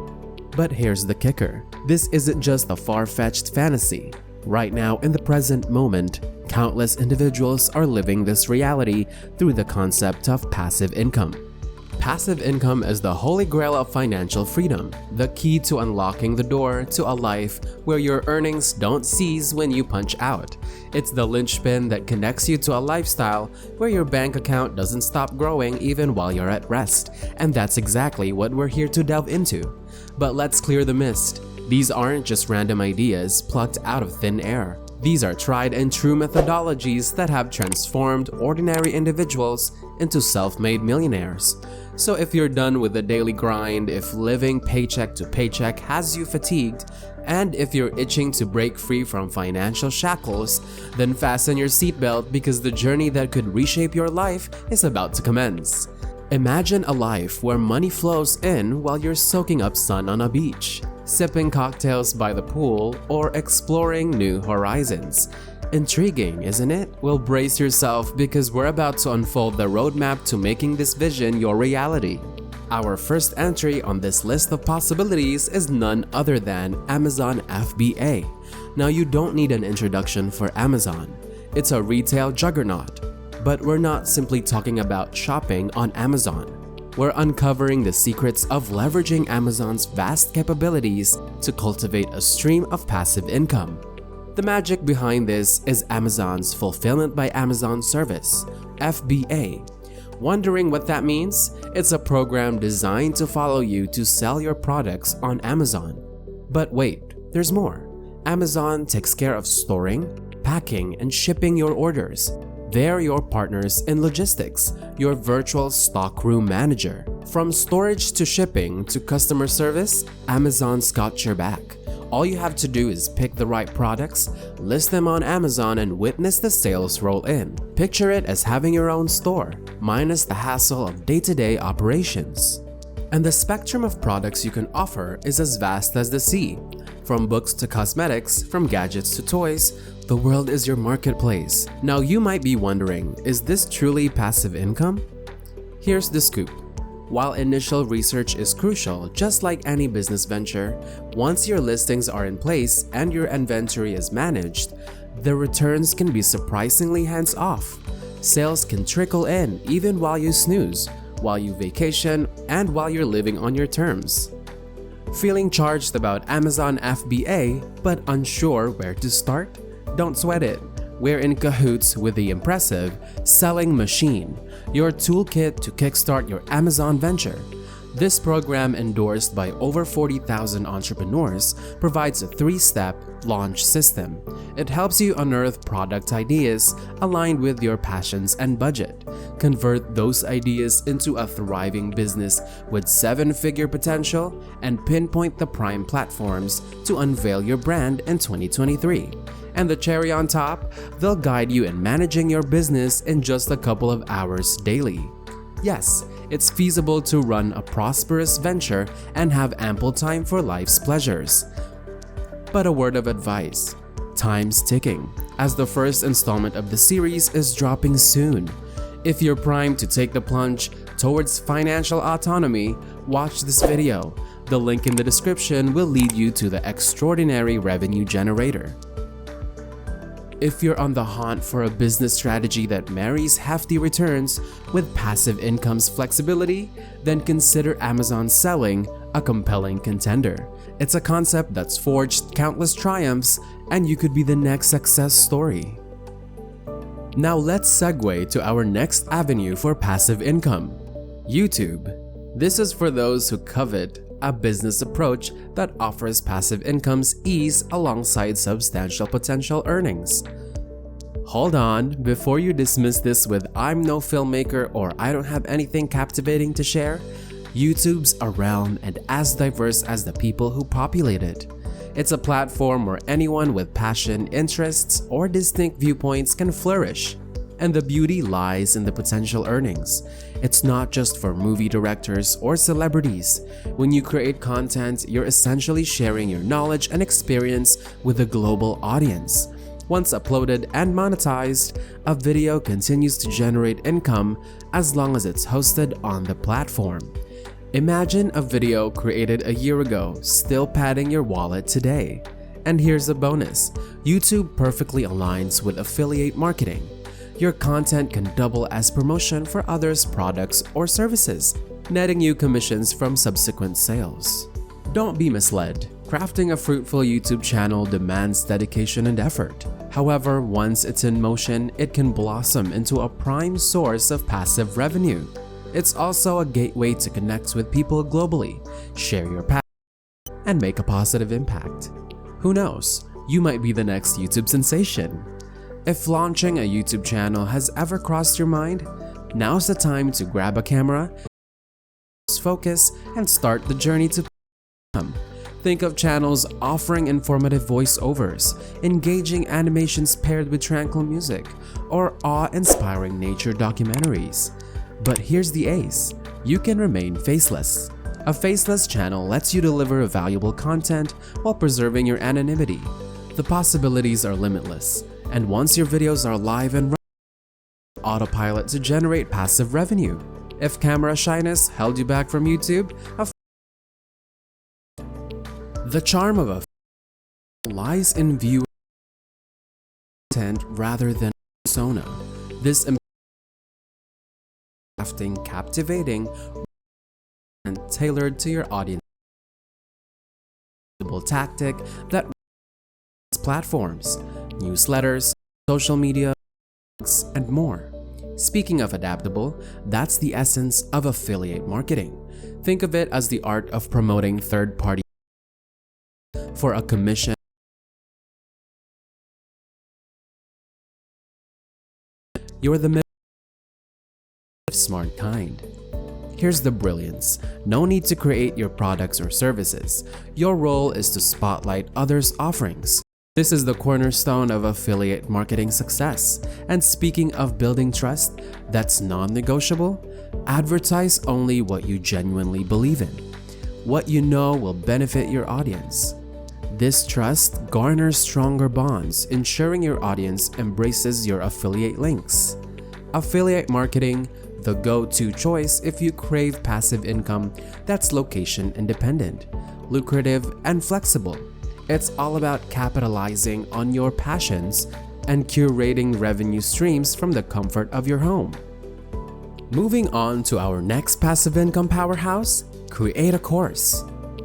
But here's the kicker. This isn't just a far-fetched fantasy. Right now, in the present moment, countless individuals are living this reality through the concept of passive income. Passive income is the holy grail of financial freedom, the key to unlocking the door to a life where your earnings don't cease when you punch out. It's the linchpin that connects you to a lifestyle where your bank account doesn't stop growing even while you're at rest. And that's exactly what we're here to delve into. But let's clear the mist. These aren't just random ideas plucked out of thin air. These are tried and true methodologies that have transformed ordinary individuals into self-made millionaires. So if you're done with the daily grind, if living paycheck to paycheck has you fatigued, and if you're itching to break free from financial shackles, then fasten your seatbelt because the journey that could reshape your life is about to commence. Imagine a life where money flows in while you're soaking up sun on a beach, sipping cocktails by the pool, or exploring new horizons. Intriguing, isn't it? Well, brace yourself because we're about to unfold the roadmap to making this vision your reality. Our first entry on this list of possibilities is none other than Amazon FBA. Now, you don't need an introduction for Amazon. It's a retail juggernaut. But we're not simply talking about shopping on Amazon. We're uncovering the secrets of leveraging Amazon's vast capabilities to cultivate a stream of passive income. The magic behind this is Amazon's Fulfillment by Amazon service, FBA. Wondering what that means? It's a program designed to follow you to sell your products on Amazon. But wait, there's more. Amazon takes care of storing, packing, and shipping your orders. They're your partners in logistics, your virtual stockroom manager. From storage to shipping to customer service, Amazon's got your back. All you have to do is pick the right products, list them on Amazon, and witness the sales roll in. Picture it as having your own store, minus the hassle of day-to-day operations. And the spectrum of products you can offer is as vast as the sea. From books to cosmetics, from gadgets to toys, the world is your marketplace. Now you might be wondering, is this truly passive income? Here's the scoop. While initial research is crucial, just like any business venture, once your listings are in place and your inventory is managed, the returns can be surprisingly hands-off. Sales can trickle in even while you snooze, while you vacation, and while you're living on your terms. Feeling charged about Amazon FBA but unsure where to start? Don't sweat it. We're in cahoots with the impressive Selling Machine, your toolkit to kickstart your Amazon venture. This program, endorsed by over 40,000 entrepreneurs, provides a 3-step launch system. It helps you unearth product ideas aligned with your passions and budget, convert those ideas into a thriving business with 7-figure potential, and pinpoint the prime platforms to unveil your brand in 2023. And the cherry on top, they'll guide you in managing your business in just a couple of hours daily. Yes, it's feasible to run a prosperous venture and have ample time for life's pleasures. But a word of advice: time's ticking, as the first installment of the series is dropping soon. If you're primed to take the plunge towards financial autonomy, watch this video. The link in the description will lead you to the extraordinary revenue generator. If you're on the hunt for a business strategy that marries hefty returns with passive income's flexibility, then consider Amazon Selling a compelling contender. It's a concept that's forged countless triumphs, and you could be the next success story. Now let's segue to our next avenue for passive income: YouTube. This is for those who covet a business approach that offers passive income's ease alongside substantial potential earnings. Hold on, before you dismiss this with "I'm no filmmaker" or "I don't have anything captivating to share," YouTube's a realm and as diverse as the people who populate it. It's a platform where anyone with passion, interests, or distinct viewpoints can flourish. And the beauty lies in the potential earnings. It's not just for movie directors or celebrities. When you create content, you're essentially sharing your knowledge and experience with a global audience. Once uploaded and monetized, a video continues to generate income as long as it's hosted on the platform. Imagine a video created a year ago still padding your wallet today. And here's a bonus: YouTube perfectly aligns with affiliate marketing. Your content can double as promotion for others' products or services, netting you commissions from subsequent sales. Don't be misled. Crafting a fruitful YouTube channel demands dedication and effort. However, once it's in motion, it can blossom into a prime source of passive revenue. It's also a gateway to connect with people globally, share your passion, and make a positive impact. Who knows? You might be the next YouTube sensation. If launching a YouTube channel has ever crossed your mind, now's the time to grab a camera, focus, and start the journey to income. Think of channels offering informative voiceovers, engaging animations paired with tranquil music, or awe-inspiring nature documentaries. But here's the ace: you can remain faceless. A faceless channel lets you deliver valuable content while preserving your anonymity. The possibilities are limitless, and once your videos are live and running, autopilot to generate passive revenue. If camera shyness held you back from YouTube, the charm of a lies in viewing content rather than persona. This crafting captivating tailored to your audience tactic that platforms, newsletters, social media, and more. Speaking of adaptable, that's the essence of affiliate marketing. Think of it as the art of promoting third-party for a commission. You're the smart kind. Here's the brilliance. No need to create your products or services. Your role is to spotlight others' offerings. This is the cornerstone of affiliate marketing success. And speaking of building trust that's non-negotiable, advertise only what you genuinely believe in, what you know will benefit your audience. This trust garners stronger bonds, ensuring your audience embraces your affiliate links. Affiliate marketing, the go-to choice if you crave passive income that's location independent, lucrative, and flexible. It's all about capitalizing on your passions and curating revenue streams from the comfort of your home. Moving on to our next passive income powerhouse, create a course.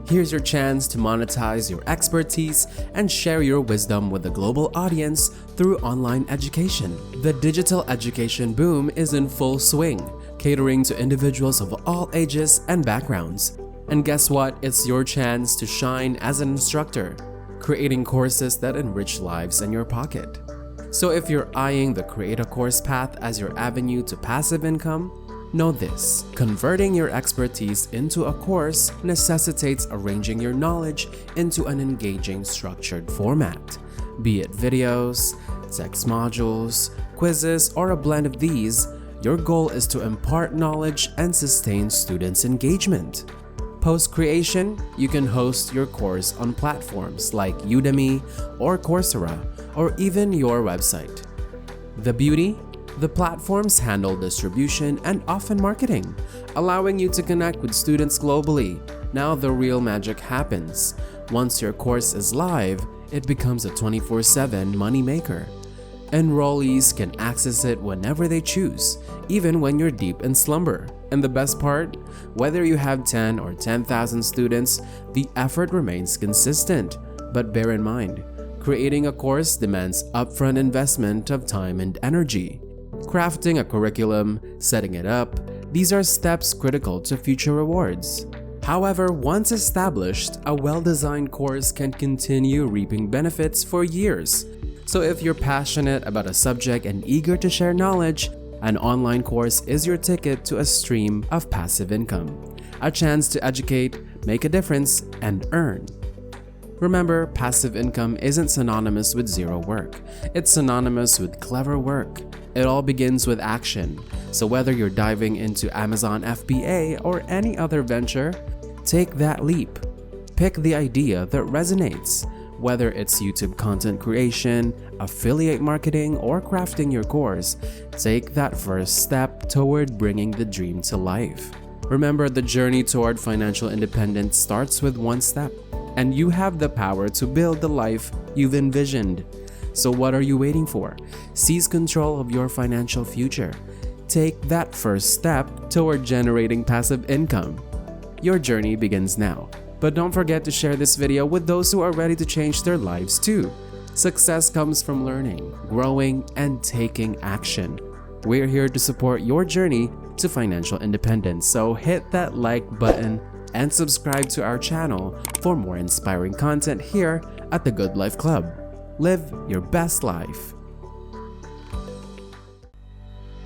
Here's your chance to monetize your expertise and share your wisdom with a global audience through online education. The digital education boom is in full swing, catering to individuals of all ages and backgrounds. And guess what? It's your chance to shine as an instructor, creating courses that enrich lives in your pocket. So if you're eyeing the Create a Course path as your avenue to passive income, know this: converting your expertise into a course necessitates arranging your knowledge into an engaging, structured format. Be it videos, text modules, quizzes, or a blend of these, your goal is to impart knowledge and sustain students' engagement. Post-creation, you can host your course on platforms like Udemy or Coursera, or even your website. The beauty? The platforms handle distribution and often marketing, allowing you to connect with students globally. Now the real magic happens. Once your course is live, it becomes a 24/7 moneymaker. Enrollees can access it whenever they choose, even when you're deep in slumber. And the best part? Whether you have 10 or 10,000 students, the effort remains consistent. But bear in mind, creating a course demands upfront investment of time and energy. Crafting a curriculum, setting it up, these are steps critical to future rewards. However, once established, a well-designed course can continue reaping benefits for years. So if you're passionate about a subject and eager to share knowledge, an online course is your ticket to a stream of passive income. A chance to educate, make a difference, and earn. Remember, passive income isn't synonymous with zero work. It's synonymous with clever work. It all begins with action. So whether you're diving into Amazon FBA or any other venture, take that leap. Pick the idea that resonates. Whether it's YouTube content creation, affiliate marketing, or crafting your course, take that first step toward bringing the dream to life. Remember, the journey toward financial independence starts with one step, and you have the power to build the life you've envisioned. So what are you waiting for? Seize control of your financial future. Take that first step toward generating passive income. Your journey begins now. But don't forget to share this video with those who are ready to change their lives too. Success comes from learning, growing, and taking action. We're here to support your journey to financial independence, so hit that like button and subscribe to our channel for more inspiring content here at the Good Life Club. Live your best life.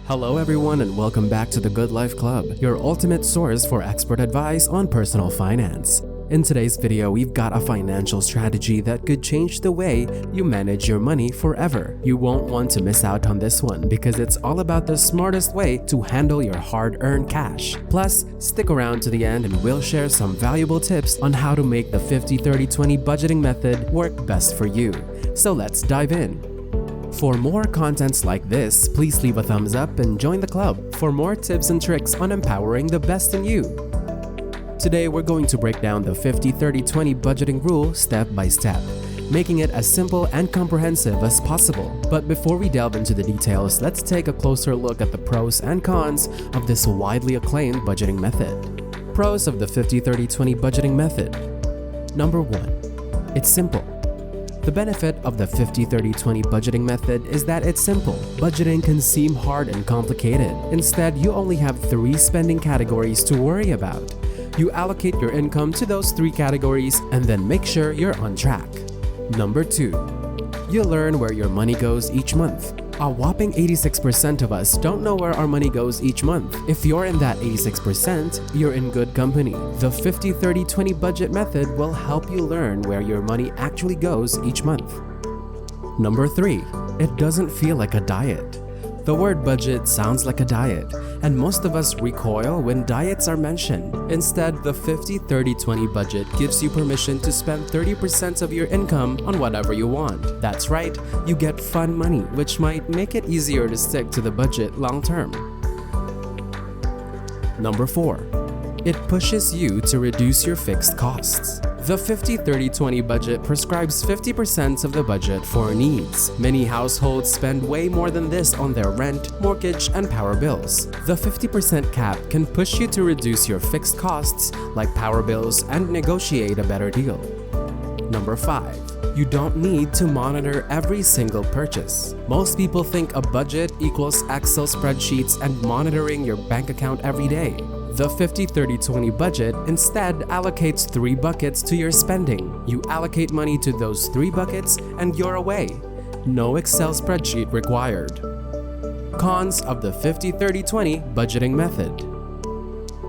Hello everyone and welcome back to the Good Life Club, your ultimate source for expert advice on personal finance. In today's video, we've got a financial strategy that could change the way you manage your money forever. You won't want to miss out on this one because it's all about the smartest way to handle your hard-earned cash. Plus, stick around to the end and we'll share some valuable tips on how to make the 50-30-20 budgeting method work best for you. So let's dive in. For more contents like this, please leave a thumbs up and join the club for more tips and tricks on empowering the best in you. Today, we're going to break down the 50-30-20 budgeting rule step by step, making it as simple and comprehensive as possible. But before we delve into the details, let's take a closer look at the pros and cons of this widely acclaimed budgeting method. Pros of the 50-30-20 budgeting method. Number 1. It's simple. The benefit of the 50-30-20 budgeting method is that it's simple. Budgeting can seem hard and complicated. Instead, you only have 3 spending categories to worry about. You allocate your income to those 3 categories and then make sure you're on track. Number 2. You learn where your money goes each month. A whopping 86% of us don't know where our money goes each month. If you're in that 86%, you're in good company. The 50-30-20 budget method will help you learn where your money actually goes each month. Number 3. It doesn't feel like a diet. The word budget sounds like a diet, and most of us recoil when diets are mentioned. Instead, the 50-30-20 budget gives you permission to spend 30% of your income on whatever you want. That's right, you get fun money, which might make it easier to stick to the budget long term. Number 4. It pushes you to reduce your fixed costs. The 50-30-20 budget prescribes 50% of the budget for needs. Many households spend way more than this on their rent, mortgage, and power bills. The 50% cap can push you to reduce your fixed costs like power bills and negotiate a better deal. Number 5. You don't need to monitor every single purchase. Most people think a budget equals Excel spreadsheets and monitoring your bank account every day. The 50-30-20 budget instead allocates 3 buckets to your spending. You allocate money to those 3 buckets and you're away. No Excel spreadsheet required. Cons of the 50-30-20 budgeting method.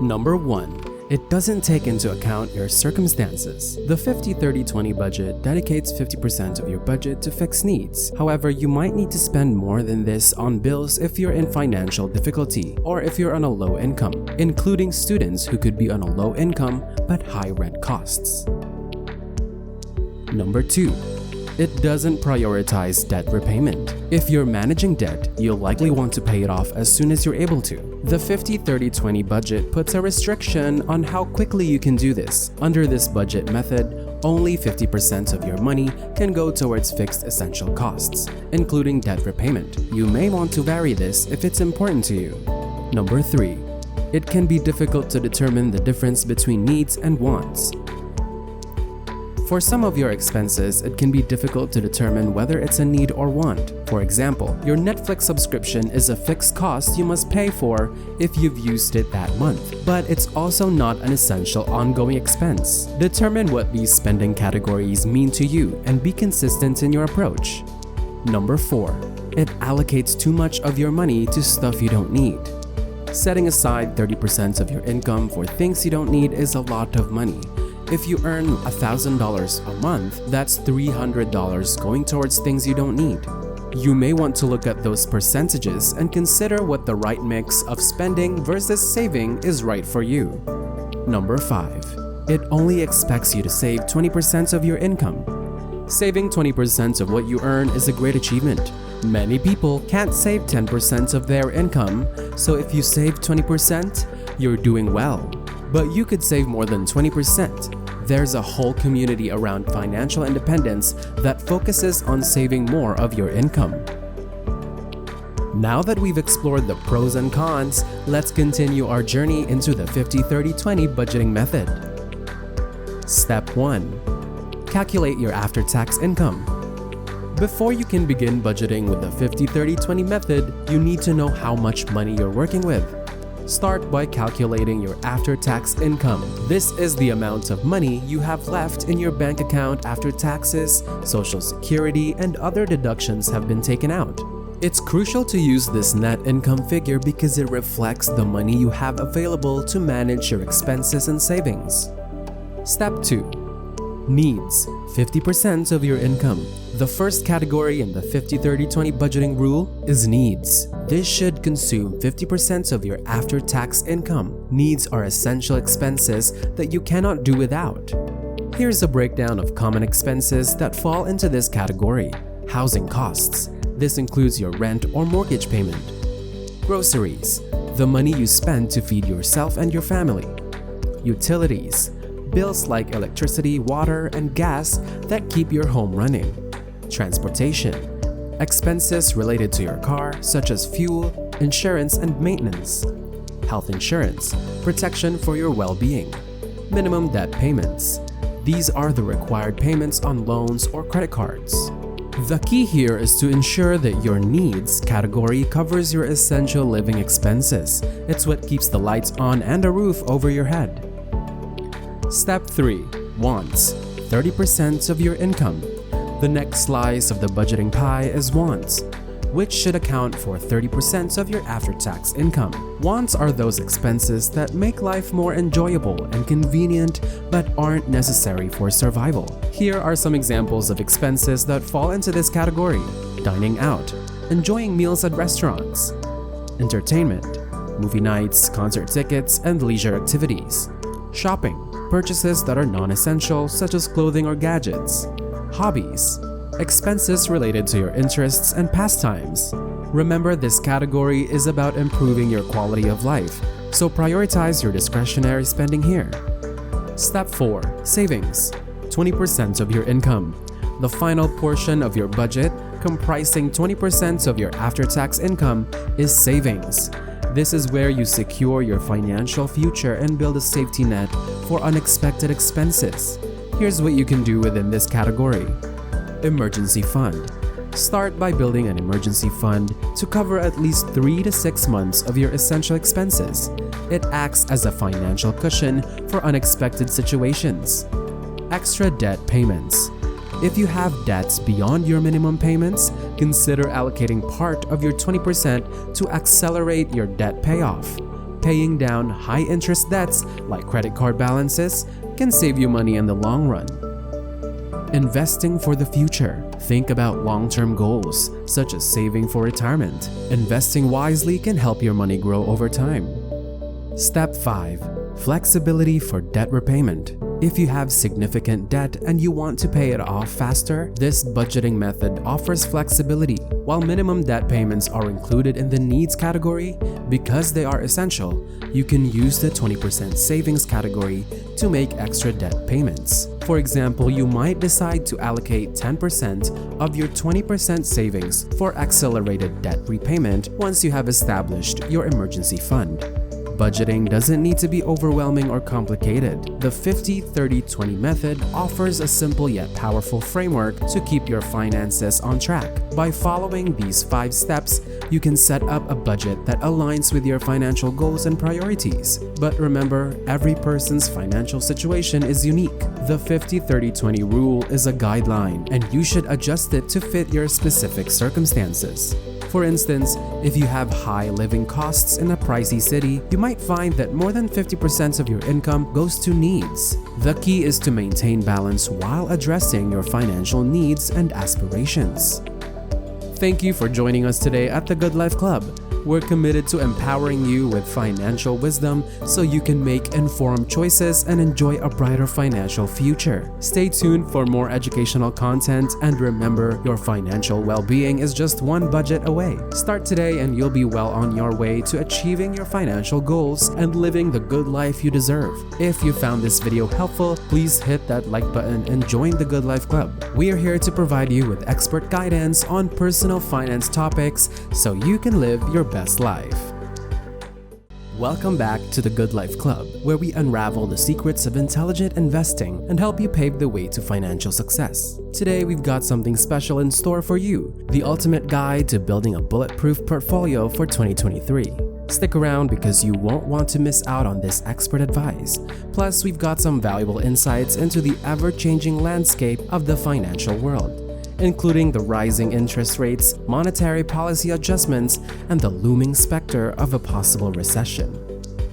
Number 1. It doesn't take into account your circumstances. The 50-30-20 budget dedicates 50% of your budget to fixed needs. However, you might need to spend more than this on bills if you're in financial difficulty or if you're on a low income, including students who could be on a low income but high rent costs. Number 2. It doesn't prioritize debt repayment. If you're managing debt, you'll likely want to pay it off as soon as you're able to. The 50-30-20 budget puts a restriction on how quickly you can do this. Under this budget method, only 50% of your money can go towards fixed essential costs, including debt repayment. You may want to vary this if it's important to you. Number 3. It can be difficult to determine the difference between needs and wants. For some of your expenses, it can be difficult to determine whether it's a need or want. For example, your Netflix subscription is a fixed cost you must pay for if you've used it that month, but it's also not an essential ongoing expense. Determine what these spending categories mean to you and be consistent in your approach. Number 4. It allocates too much of your money to stuff you don't need. Setting aside 30% of your income for things you don't need is a lot of money. If you earn $1,000 a month, that's $300 going towards things you don't need. You may want to look at those percentages and consider what the right mix of spending versus saving is right for you. Number 5. It only expects you to save 20% of your income. Saving 20% of what you earn is a great achievement. Many people can't save 10% of their income, so if you save 20%, you're doing well. But you could save more than 20%. There's a whole community around financial independence that focuses on saving more of your income. Now that we've explored the pros and cons, let's continue our journey into the 50-30-20 budgeting method. Step 1. Calculate your after-tax income. Before you can begin budgeting with the 50-30-20 method, you need to know how much money you're working with. Start by calculating your after-tax income. This is the amount of money you have left in your bank account after taxes, Social Security, and other deductions have been taken out. It's crucial to use this net income figure because it reflects the money you have available to manage your expenses and savings. Step 2. Needs. 50% of your income. The first category in the 50-30-20 budgeting rule is needs. This should consume 50% of your after-tax income. Needs are essential expenses that you cannot do without. Here's a breakdown of common expenses that fall into this category. Housing costs. This includes your rent or mortgage payment. Groceries. The money you spend to feed yourself and your family. Utilities. Bills like electricity, water, and gas that keep your home running. Transportation. Expenses related to your car, such as fuel, insurance, and maintenance. health insurance, protection for your well-being. Minimum debt payments. These are the required payments on loans or credit cards. The key here is to ensure that your needs category covers your essential living expenses. It's what keeps the lights on and a roof over your head. Step 3. Wants. 30% of your income. The next slice of the budgeting pie is wants, which should account for 30% of your after-tax income. Wants are those expenses that make life more enjoyable and convenient but aren't necessary for survival. Here are some examples of expenses that fall into this category: dining out, enjoying meals at restaurants, entertainment, movie nights, concert tickets, and leisure activities, shopping, purchases that are non-essential such as clothing or gadgets, hobbies, expenses related to your interests and pastimes. Remember, this category is about improving your quality of life, so prioritize your discretionary spending here. Step 4. Savings. 20% of your income. The final portion of your budget, comprising 20% of your after-tax income, is savings. This is where you secure your financial future and build a safety net for unexpected expenses. Here's what you can do within this category. Emergency fund. Start by building an emergency fund to cover at least 3 to 6 months of your essential expenses. It acts as a financial cushion for unexpected situations. Extra debt payments. If you have debts beyond your minimum payments, consider allocating part of your 20% to accelerate your debt payoff. Paying down high-interest debts like credit card balances can save you money in the long run. Investing for the future. Think about long-term goals, such as saving for retirement. Investing wisely can help your money grow over time. Step 5. Flexibility for debt repayment. If you have significant debt and you want to pay it off faster, this budgeting method offers flexibility. While minimum debt payments are included in the needs category, because they are essential, you can use the 20% savings category to make extra debt payments. For example, you might decide to allocate 10% of your 20% savings for accelerated debt repayment once you have established your emergency fund. Budgeting doesn't need to be overwhelming or complicated. The 50-30-20 method offers a simple yet powerful framework to keep your finances on track. By following these 5 steps, you can set up a budget that aligns with your financial goals and priorities. But remember, every person's financial situation is unique. The 50-30-20 rule is a guideline, and you should adjust it to fit your specific circumstances. For instance, if you have high living costs in a pricey city, you might find that more than 50% of your income goes to needs. The key is to maintain balance while addressing your financial needs and aspirations. Thank you for joining us today at the Good Life Club. We're committed to empowering you with financial wisdom so you can make informed choices and enjoy a brighter financial future. Stay tuned for more educational content, and remember, your financial well-being is just one budget away. Start today and you'll be well on your way to achieving your financial goals and living the good life you deserve. If you found this video helpful, please hit that like button and join the Good Life Club. We are here to provide you with expert guidance on personal finance topics so you can live your best life. Welcome back to the Good Life Club, where we unravel the secrets of intelligent investing and help you pave the way to financial success. Today, we've got something special in store for you, the ultimate guide to building a bulletproof portfolio for 2023. Stick around because you won't want to miss out on this expert advice. Plus, we've got some valuable insights into the ever-changing landscape of the financial world, including the rising interest rates, monetary policy adjustments, and the looming specter of a possible recession.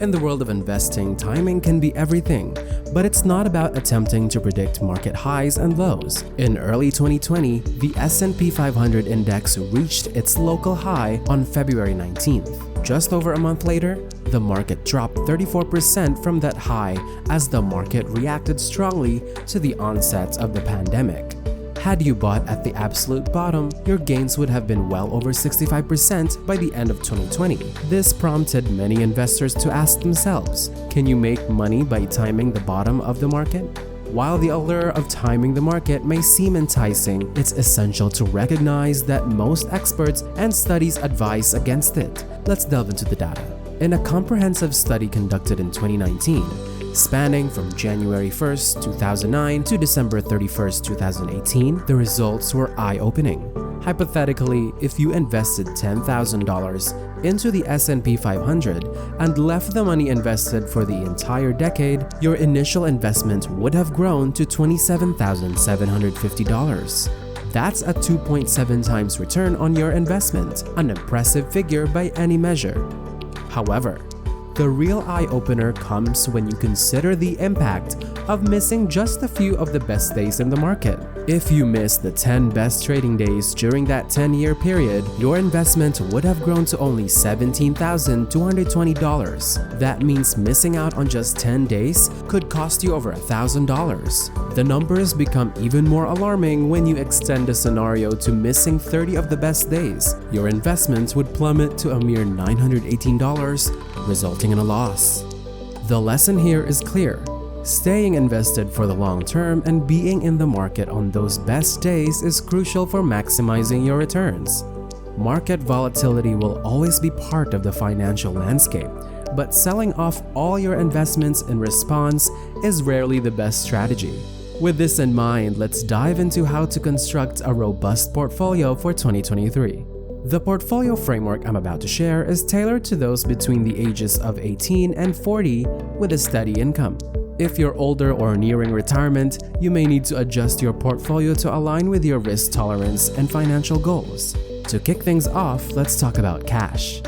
In the world of investing, timing can be everything, but it's not about attempting to predict market highs and lows. In early 2020, the S&P 500 index reached its local high on February 19th. Just over a month later, the market dropped 34% from that high as the market reacted strongly to the onset of the pandemic. Had you bought at the absolute bottom, your gains would have been well over 65% by the end of 2020. This prompted many investors to ask themselves, can you make money by timing the bottom of the market? While the allure of timing the market may seem enticing, it's essential to recognize that most experts and studies advise against it. Let's delve into the data. In a comprehensive study conducted in 2019, spanning from January 1st, 2009 to December 31st, 2018, the results were eye-opening. Hypothetically, if you invested $10,000 into the S&P 500 and left the money invested for the entire decade, your initial investment would have grown to $27,750. That's a 2.7 times return on your investment, an impressive figure by any measure. However, the real eye-opener comes when you consider the impact of missing just a few of the best days in the market. If you missed the 10 best trading days during that 10-year period, your investment would have grown to only $17,220. That means missing out on just 10 days could cost you over $1,000. The numbers become even more alarming when you extend the scenario to missing 30 of the best days. Your investment would plummet to a mere $918, resulting in a loss. The lesson here is clear. Staying invested for the long term and being in the market on those best days is crucial for maximizing your returns. Market volatility will always be part of the financial landscape, but selling off all your investments in response is rarely the best strategy. With this in mind, let's dive into how to construct a robust portfolio for 2023. The portfolio framework I'm about to share is tailored to those between the ages of 18 and 40 with a steady income. If you're older or nearing retirement, you may need to adjust your portfolio to align with your risk tolerance and financial goals. To kick things off, let's talk about cash.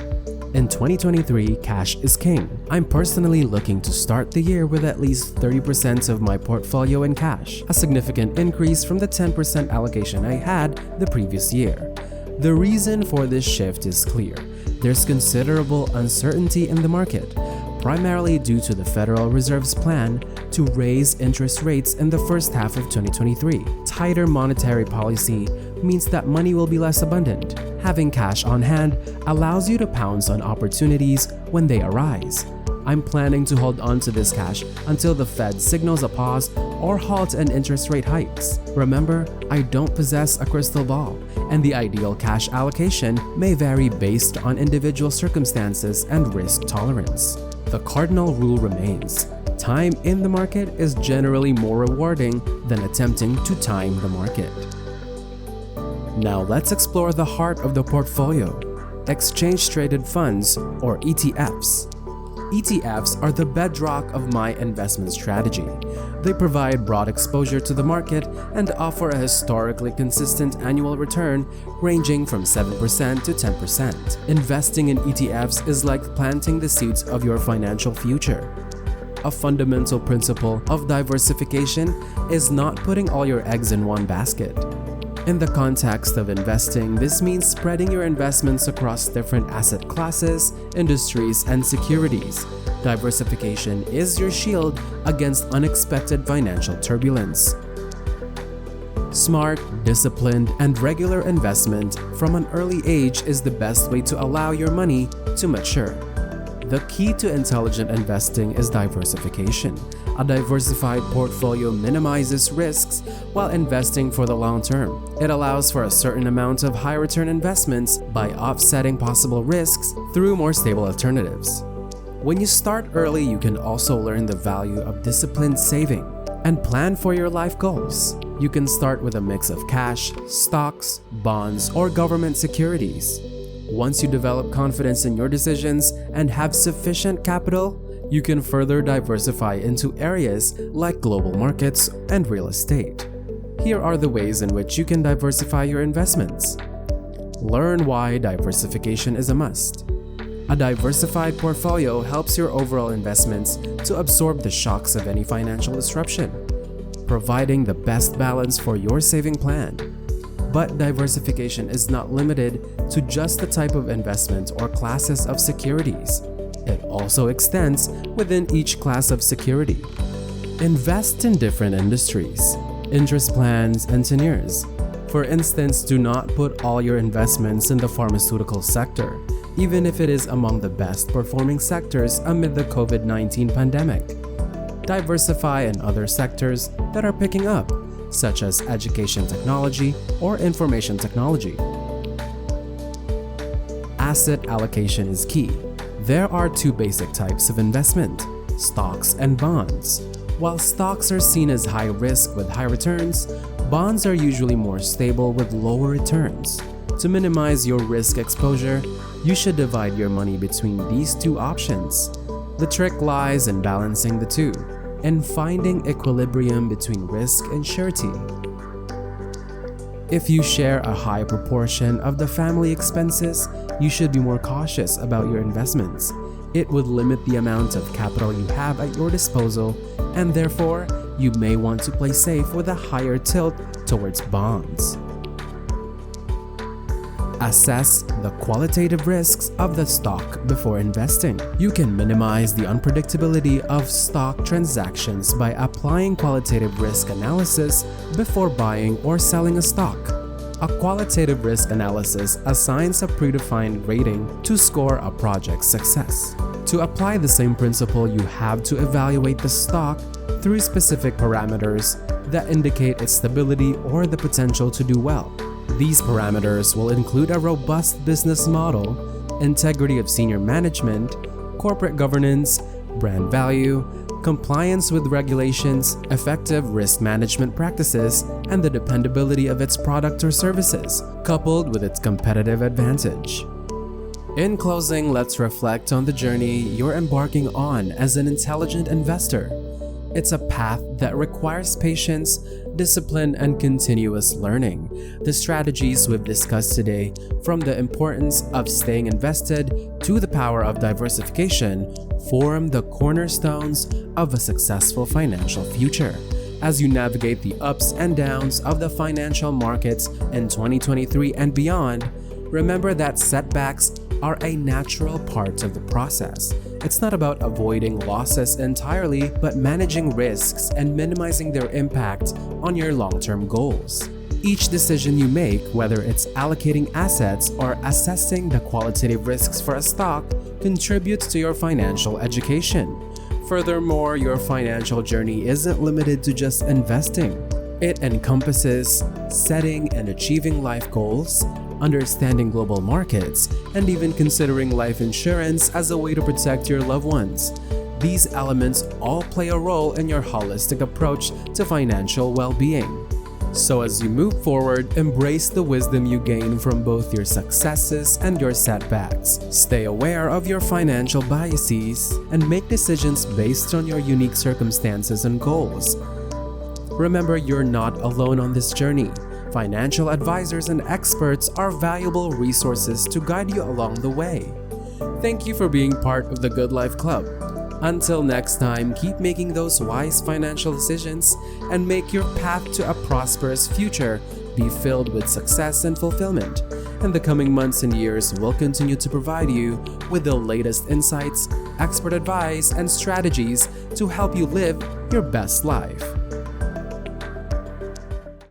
In 2023, cash is king. I'm personally looking to start the year with at least 30% of my portfolio in cash, a significant increase from the 10% allocation I had the previous year. The reason for this shift is clear. There's considerable uncertainty in the market, primarily due to the Federal Reserve's plan to raise interest rates in the first half of 2023. Tighter monetary policy means that money will be less abundant. Having cash on hand allows you to pounce on opportunities when they arise. I'm planning to hold on to this cash until the Fed signals a pause or halt in interest rate hikes. Remember, I don't possess a crystal ball, and the ideal cash allocation may vary based on individual circumstances and risk tolerance. The cardinal rule remains: time in the market is generally more rewarding than attempting to time the market. Now let's explore the heart of the portfolio: exchange-traded funds, or ETFs. ETFs are the bedrock of my investment strategy. They provide broad exposure to the market and offer a historically consistent annual return ranging from 7% to 10%. Investing in ETFs is like planting the seeds of your financial future. A fundamental principle of diversification is not putting all your eggs in one basket. In the context of investing, this means spreading your investments across different asset classes, industries, and securities. Diversification is your shield against unexpected financial turbulence. Smart, disciplined, and regular investment from an early age is the best way to allow your money to mature. The key to intelligent investing is diversification. A diversified portfolio minimizes risks while investing for the long term. It allows for a certain amount of high-return investments by offsetting possible risks through more stable alternatives. When you start early, you can also learn the value of disciplined saving and plan for your life goals. You can start with a mix of cash, stocks, bonds, or government securities. Once you develop confidence in your decisions and have sufficient capital, you can further diversify into areas like global markets and real estate. Here are the ways in which you can diversify your investments. Learn why diversification is a must. A diversified portfolio helps your overall investments to absorb the shocks of any financial disruption, providing the best balance for your saving plan. But diversification is not limited to just the type of investment or classes of securities. It also extends within each class of security. Invest in different industries, interest plans, and tenures. For instance, do not put all your investments in the pharmaceutical sector, even if it is among the best performing sectors amid the COVID-19 pandemic. Diversify in other sectors that are picking up, such as education technology or information technology. Asset allocation is key. There are two basic types of investment: stocks and bonds. While stocks are seen as high risk with high returns, bonds are usually more stable with lower returns. To minimize your risk exposure, you should divide your money between these two options. The trick lies in balancing the two and finding equilibrium between risk and surety. If you share a high proportion of the family expenses, you should be more cautious about your investments. It would limit the amount of capital you have at your disposal, and therefore, you may want to play safe with a higher tilt towards bonds. Assess the qualitative risks of the stock before investing. You can minimize the unpredictability of stock transactions by applying qualitative risk analysis before buying or selling a stock. A qualitative risk analysis assigns a predefined rating to score a project's success. To apply the same principle, you have to evaluate the stock through specific parameters that indicate its stability or the potential to do well. These parameters will include a robust business model, integrity of senior management, corporate governance, brand value, compliance with regulations, effective risk management practices, and the dependability of its product or services, coupled with its competitive advantage. In closing, let's reflect on the journey you're embarking on as an intelligent investor. It's a path that requires patience, discipline, and continuous learning. The strategies we've discussed today, from the importance of staying invested to the power of diversification, form the cornerstones of a successful financial future. As you navigate the ups and downs of the financial markets in 2023 and beyond, remember that setbacks are a natural part of the process. It's not about avoiding losses entirely, but managing risks and minimizing their impact on your long-term goals. Each decision you make, whether it's allocating assets or assessing the qualitative risks for a stock, contributes to your financial education. Furthermore, your financial journey isn't limited to just investing. It encompasses setting and achieving life goals, understanding global markets, and even considering life insurance as a way to protect your loved ones. These elements all play a role in your holistic approach to financial well-being. So as you move forward, embrace the wisdom you gain from both your successes and your setbacks. Stay aware of your financial biases and make decisions based on your unique circumstances and goals. Remember, you're not alone on this journey. Financial advisors and experts are valuable resources to guide you along the way. Thank you for being part of the Good Life Club. Until next time, keep making those wise financial decisions and make your path to a prosperous future be filled with success and fulfillment. In the coming months and years, we'll continue to provide you with the latest insights, expert advice, and strategies to help you live your best life.